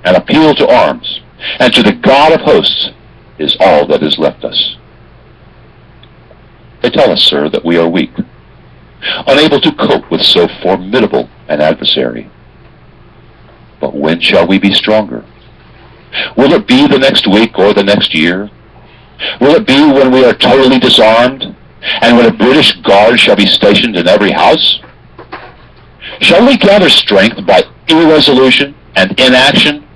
An appeal to arms and to the God of hosts is all that is left us. They tell us, sir, that we are weak, unable to cope with so formidable an adversary. But when shall we be stronger? Will it be the next week or the next year? Will it be when we are totally disarmed, and when a British guard shall be stationed in every house? Shall we gather strength by irresolution and inaction?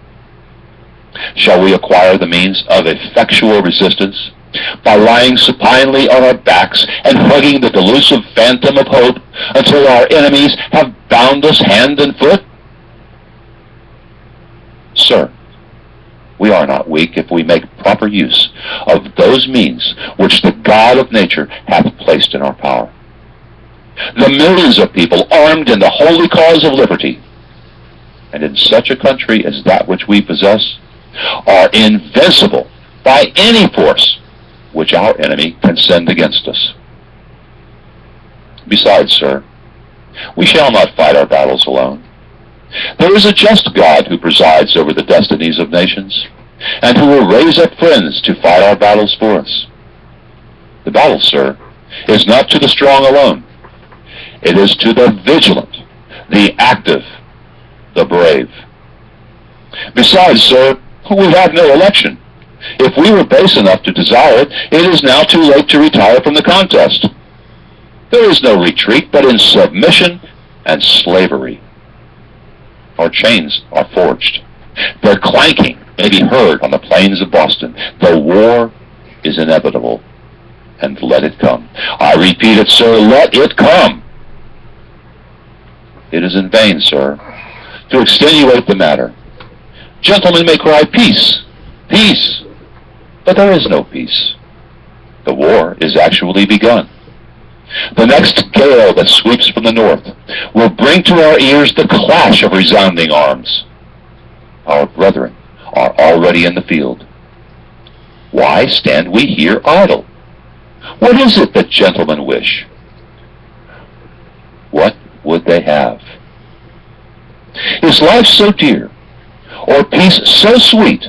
Shall we acquire the means of effectual resistance by lying supinely on our backs and hugging the delusive phantom of hope until our enemies have bound us hand and foot? Sir, we are not weak if we make proper use of those means which the God of nature hath placed in our power. The millions of people armed in the holy cause of liberty, and in such a country as that which we possess, are invincible by any force which our enemy can send against us. Besides, sir, we shall not fight our battles alone. There is a just God who presides over the destinies of nations, and who will raise up friends to fight our battles for us. The battle, sir, is not to the strong alone. It is to the vigilant, the active, the brave. Besides, sir, we have no election. If we were base enough to desire it, it is now too late to retire from the contest. There is no retreat but in submission and slavery. Our chains are forged. Their clanking may be heard on the plains of Boston. The war is inevitable, and let it come. I repeat it, sir, let it come. It is in vain, sir, to extenuate the matter. Gentlemen may cry, peace, peace, but there is no peace. The war is actually begun. The next gale that sweeps from the north will bring to our ears the clash of resounding arms. Our brethren are already in the field. Why stand we here idle? What is it that gentlemen wish? What would they have? Is life so dear, or peace so sweet,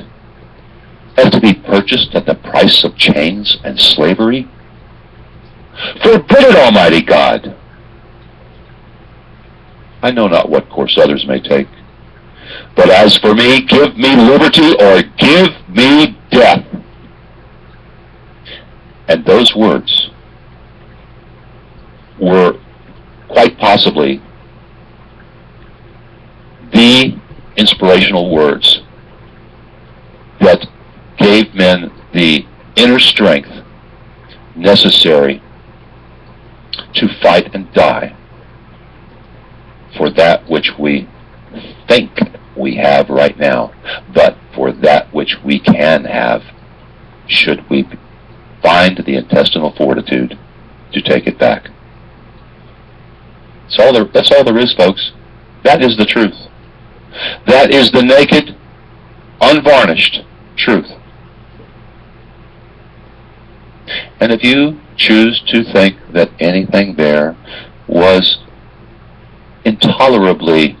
as to be purchased at the price of chains and slavery? Forbid it, Almighty God! I know not what course others may take, but as for me, give me liberty or give me death. And those words were quite possibly the inspirational words that gave men the inner strength necessary to fight and die for that which we think we have right now, but for that which we can have should we find the intestinal fortitude to take it back. That's all there is, folks. That is the truth. That is the naked, unvarnished truth. And if you choose to think that anything there was intolerably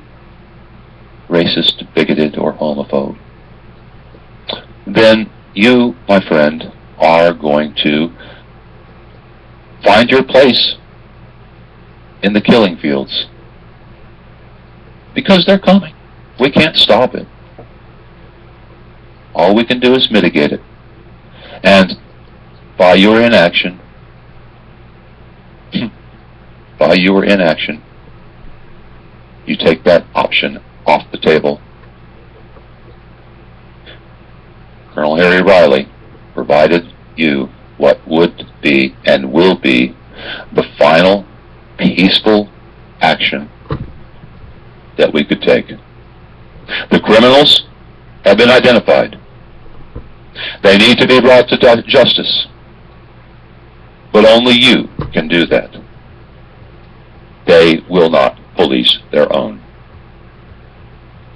racist, bigoted, or homophobe, then you, my friend, are going to find your place in the killing fields. Because they're coming. We can't stop it. All we can do is mitigate it. And by your inaction, you take that option off the table. Colonel Harry Riley provided you what would be and will be the final peaceful action that we could take. The criminals have been identified. They need to be brought to justice. But only you can do that. They will not police their own.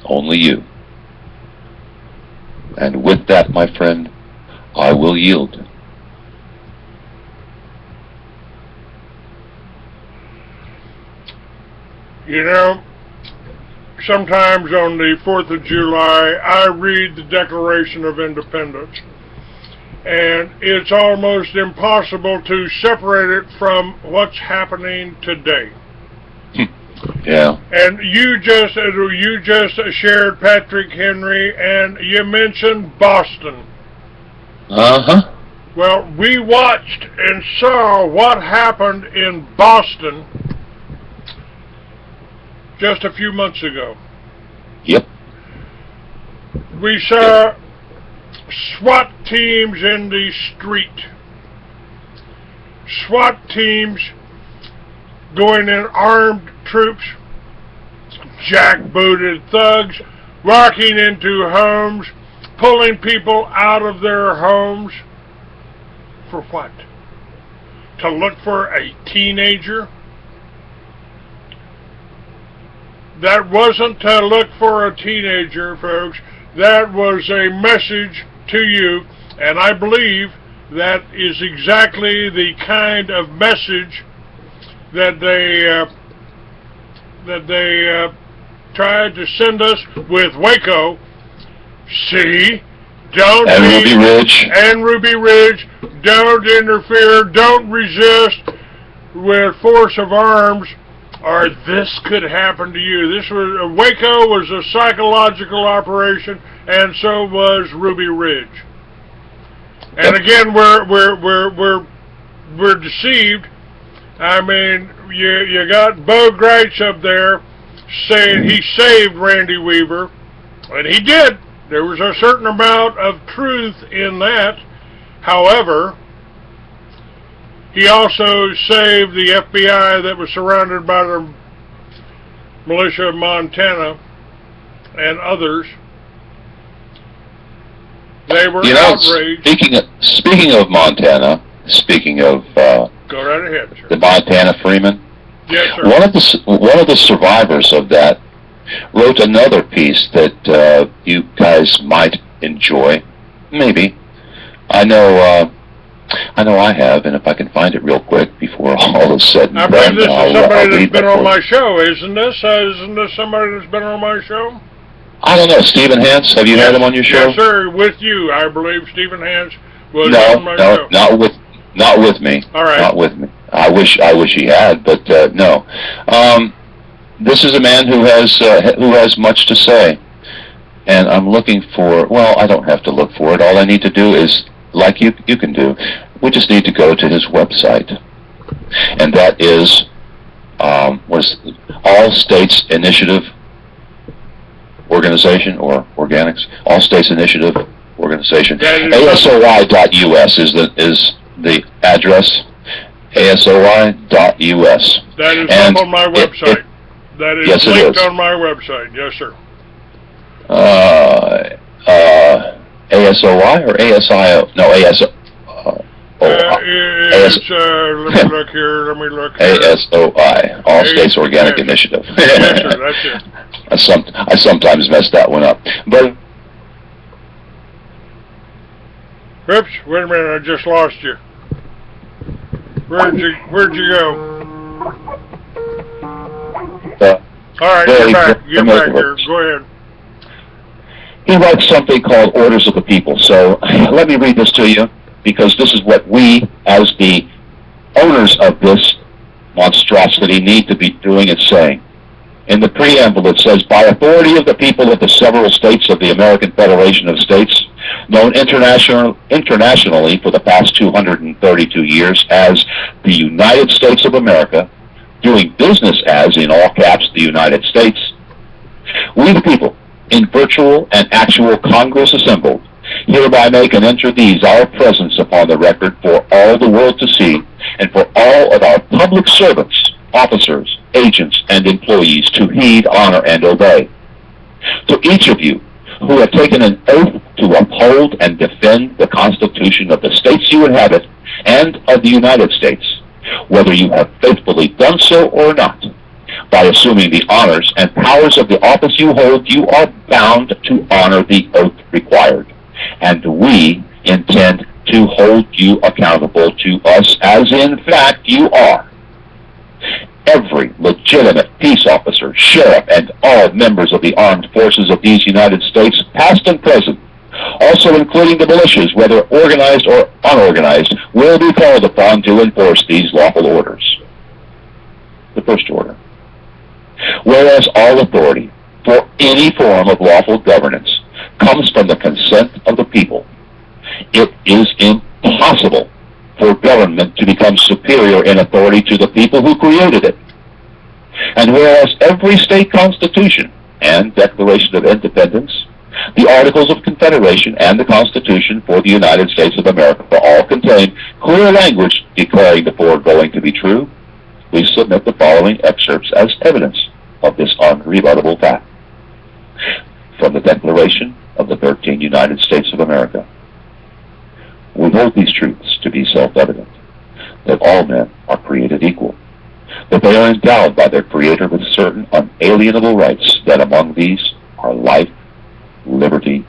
Only you. And with that, my friend, I will yield. You know, sometimes on the 4th of July, I read the Declaration of Independence, and it's almost impossible to separate it from what's happening today. Yeah. And you just shared Patrick Henry, and you mentioned Boston. Uh-huh. Well, we watched and saw what happened in Boston just a few months ago. Yep. We saw SWAT teams in the street. SWAT teams going in, armed troops, jackbooted thugs, walking into homes, pulling people out of their homes. For what? To look for a teenager? That wasn't to look for a teenager, folks. That was a message to you, and I believe that is exactly the kind of message that they tried to send us with Waco. See, don't and Ruby Ridge. And Ruby Ridge. Don't interfere. Don't resist with force of arms, or this could happen to you. This was Waco was a psychological operation, and so was Ruby Ridge. And again, we're deceived. I mean, you got Bo Gritch up there saying he saved Randy Weaver, and he did. There was a certain amount of truth in that. However, he also saved the FBI that was surrounded by the militia of Montana, and others, they were You know, outraged. speaking of Montana, speaking of Go right ahead, sir. the Montana Freeman, Yes, sir. one of the survivors of that wrote another piece that you guys might enjoy. Maybe. I know I have, and if I can find it real quick before all is said and I done, believe this is somebody that's been on my you. show, isn't this? Isn't this somebody that's been on my show? I don't know, Stephen Hance, have you had him on your show? Yes, sir, with you. I believe Stephen Hance was No, on my show. not with me. All right. Not with me. I wish he had, but no. This is a man who has much to say, and I'm looking for. Well, I don't have to look for it. All I need to do is, like you can do. We just need to go to his website, and that is All States Initiative Organization or Organics. All States Initiative Organization. ASOI.us is the address. ASOI.us. That is up on my website. That is yes, linked on my website. Yes, sir. ASOI or ASIO? No, ASO. Let me look here. ASOI, All States Organic Initiative. Yes, sir, that's it. I sometimes mess that one up. But oops, wait a minute, I just lost you. Where'd you go? All right, you're back here. Go ahead. He writes something called Orders of the People. So let me read this to you, because this is what we, as the owners of this monstrosity, need to be doing and saying. In the preamble, it says, by authority of the people of the several states of the American Federation of States, known internationally for the past 232 years as the United States of America, doing business as, in all caps, the United States, we the people, in virtual and actual Congress assembled, hereby make and enter these our presence upon the record for all the world to see, and for all of our public servants, officers, agents, and employees to heed, honor, and obey. To each of you who have taken an oath to uphold and defend the Constitution of the states you inhabit and of the United States, whether you have faithfully done so or not, by assuming the honors and powers of the office you hold, you are bound to honor the oath required. And we intend to hold you accountable to us, as in fact you are. Every legitimate peace officer, sheriff, and all members of the armed forces of these United States, past and present, also including the militias, whether organized or unorganized, will be called upon to enforce these lawful orders. The first order. Whereas all authority for any form of lawful governance comes from the consent of the people, it is impossible for government to become superior in authority to the people who created it. And whereas every state constitution and Declaration of Independence, the Articles of Confederation, and the Constitution for the United States of America all contain clear language declaring the foregoing to be true, we submit the following excerpts as evidence of this unrebuttable fact. From the Declaration of the 13 United States of America. We hold these truths to be self-evident, that all men are created equal, that they are endowed by their Creator with certain unalienable rights, that among these are life, liberty,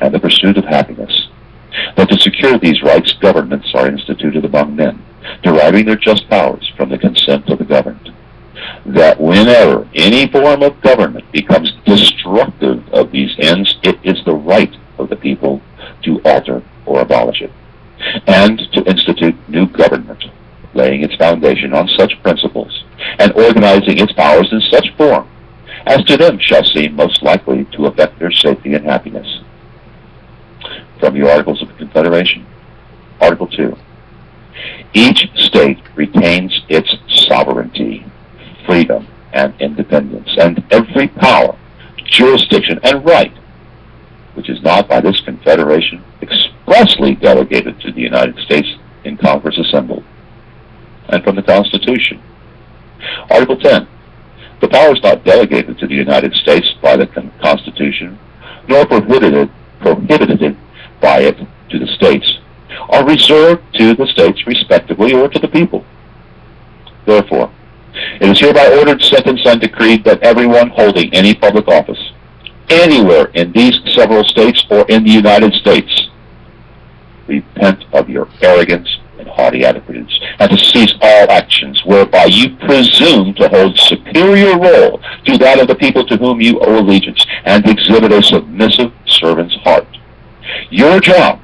and the pursuit of happiness, that to secure these rights governments are instituted among men, deriving their just powers from the consent of the governed, that whenever any form of government becomes destructive of these ends, it is the right of the people to alter or abolish it, and to institute new government, laying its foundation on such principles, and organizing its powers in such form as to them shall seem most likely to affect their safety and happiness. From the Articles of Confederation, Article 2. Each state retains its sovereignty, freedom, and independence, and every power, jurisdiction, and right, which is not by this Confederation expressly delegated to the United States in Congress assembled. And from the Constitution, Article 10. The powers not delegated to the United States by the Constitution, nor prohibited by it to the states, are reserved to the states respectively or to the people. Therefore, it is hereby ordered, sentenced, and decreed that everyone holding any public office anywhere in these several states or in the United States repent of your arrogance and haughty attitudes, and to cease all actions whereby you presume to hold superior role to that of the people to whom you owe allegiance, and exhibit a submissive servant's heart. Your job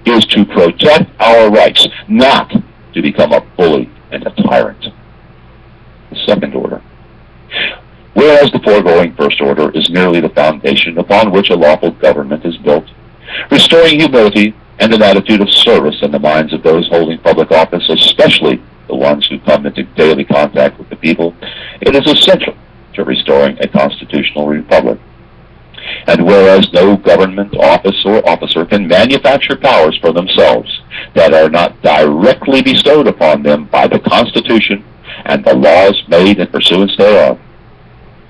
is to protect our rights, not to become a bully and a tyrant. The second order. Whereas the foregoing first order is merely the foundation upon which a lawful government is built, restoring humility and an attitude of service in the minds of those holding public office, especially the ones who come into daily contact with the people, it is essential to restoring a constitutional republic. And whereas no government office or officer can manufacture powers for themselves that are not directly bestowed upon them by the Constitution and the laws made in pursuance thereof,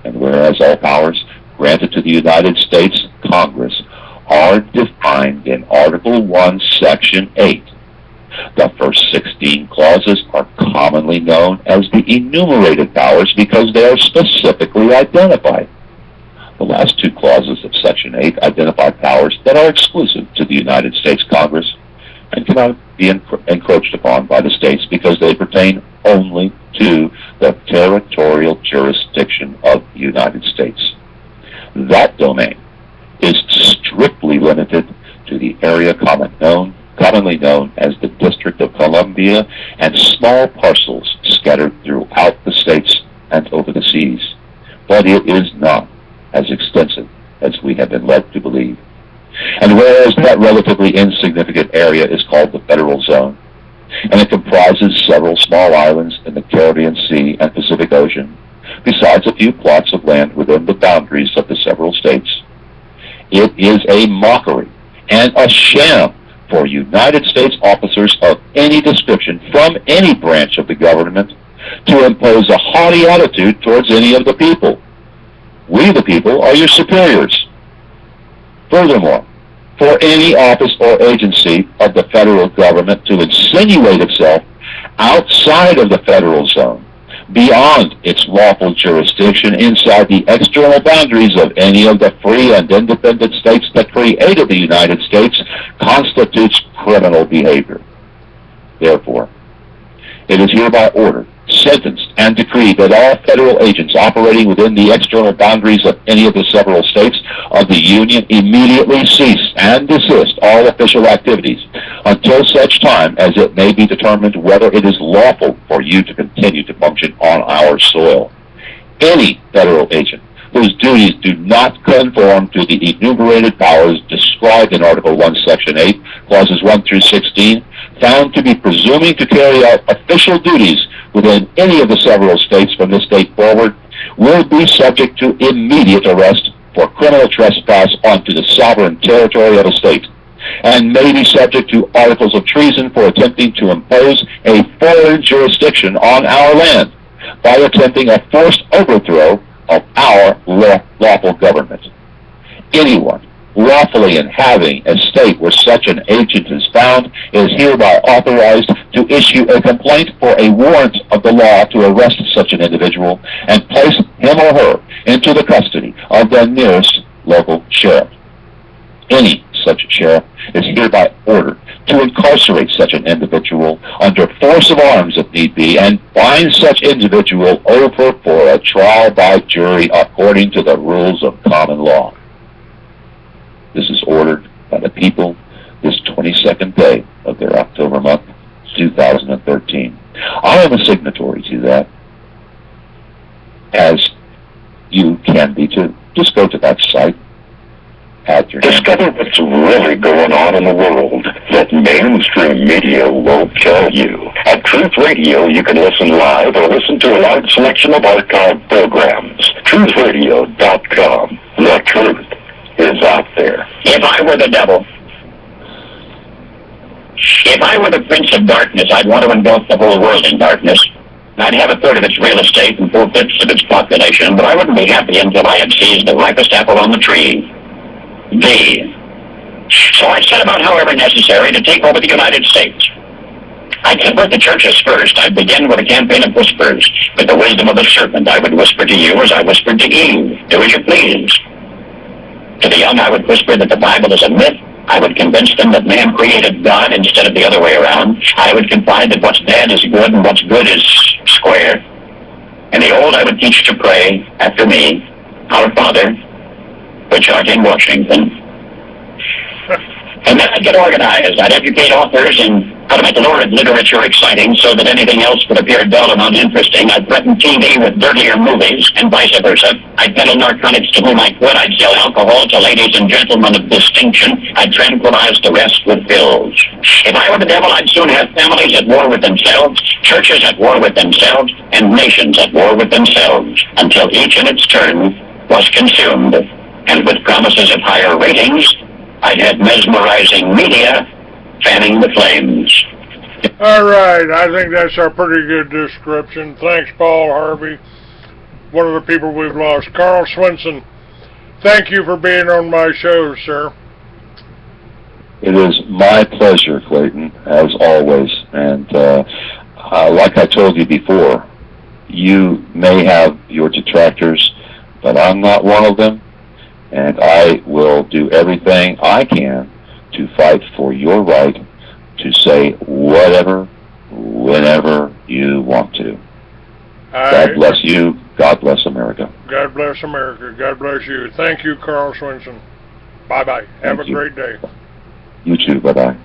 and whereas all powers granted to the United States Congress are defined in Article 1, Section 8, the first 16 clauses are commonly known as the enumerated powers because they are specifically identified. The last two clauses of Section 8 identify powers that are exclusive to the United States Congress and cannot be encroached upon by the states because they pertain only to the territorial jurisdiction of the United States. That domain is strictly limited to the area commonly known as the District of Columbia and small parcels scattered throughout the states and over the seas, but it is not as extensive as we have been led to believe. And whereas that relatively insignificant area is called the Federal Zone, and it comprises several small islands in the Caribbean Sea and Pacific Ocean, besides a few plots of land within the boundaries of the several states, it is a mockery and a sham for United States officers of any description from any branch of the government to impose a haughty attitude towards any of the people. We, the people, are your superiors. Furthermore, for any office or agency of the federal government to insinuate itself outside of the federal zone, beyond its lawful jurisdiction inside the external boundaries of any of the free and independent states that created the United States, constitutes criminal behavior. Therefore, it is hereby ordered, sentenced, and decreed that all federal agents operating within the external boundaries of any of the several states of the Union immediately cease and desist all official activities until such time as it may be determined whether it is lawful for you to continue to function on our soil. Any federal agent whose duties do not conform to the enumerated powers described in Article 1, Section 8, Clauses 1 through 16, found to be presuming to carry out official duties within any of the several states from this date forward, will be subject to immediate arrest for criminal trespass onto the sovereign territory of a state, and may be subject to articles of treason for attempting to impose a foreign jurisdiction on our land by attempting a forced overthrow of our lawful government. Anyone lawfully inhabiting a state where such an agent is found is hereby authorized to issue a complaint for a warrant of the law to arrest such an individual and place him or her into the custody of the nearest local sheriff. Any such sheriff is hereby ordered to incarcerate such an individual under force of arms if need be, and bind such individual over for a trial by jury according to the rules of common law. This is ordered by the people this 22nd day of their October month, 2013. I am a signatory to that, as you can be too. Just go to that site. Discover what's really going on in the world that mainstream media won't tell you. At Truth Radio, you can listen live or listen to a large selection of archived programs. TruthRadio.com. The truth is out there. If I were the devil, if I were the prince of darkness, I'd want to engulf the whole world in darkness. I'd have a third of its real estate and 4/5 of its population, but I wouldn't be happy until I had seized the ripest apple on the tree. Thee. So I set about, however necessary, to take over the United States. I'd convert the churches first. I'd begin with a campaign of whispers. With the wisdom of the serpent, I would whisper to you as I whispered to Eve. Do as you please. To the young, I would whisper that the Bible is a myth. I would convince them that man created God instead of the other way around. I would confide that what's bad is good and what's good is square. And the old, I would teach to pray after me, Our Father, which art in Washington. And then I'd get organized. I'd educate authors in how to make lurid literature exciting so that anything else would appear dull and uninteresting. I'd threaten TV with dirtier movies and vice versa. I'd peddle narcotics to whom I could. I'd sell alcohol to ladies and gentlemen of distinction. I'd tranquilize the rest with pills. If I were the devil, I'd soon have families at war with themselves, churches at war with themselves, and nations at war with themselves, until each in its turn was consumed. And with promises of higher ratings, I'd have mesmerizing media fanning the flames. All right, I think that's a pretty good description. Thanks, Paul Harvey, one of the people we've lost. Carl Swenssen, thank you for being on my show, sir. It is my pleasure, Clayton, as always. And like I told you before, you may have your detractors, but I'm not one of them. And I will do everything I can to fight for your right to say whatever, whenever you want to. God bless you. God bless America. God bless America. God bless you. Thank you, Carl Swenssen. Bye-bye. Have a great day. You too. Bye-bye.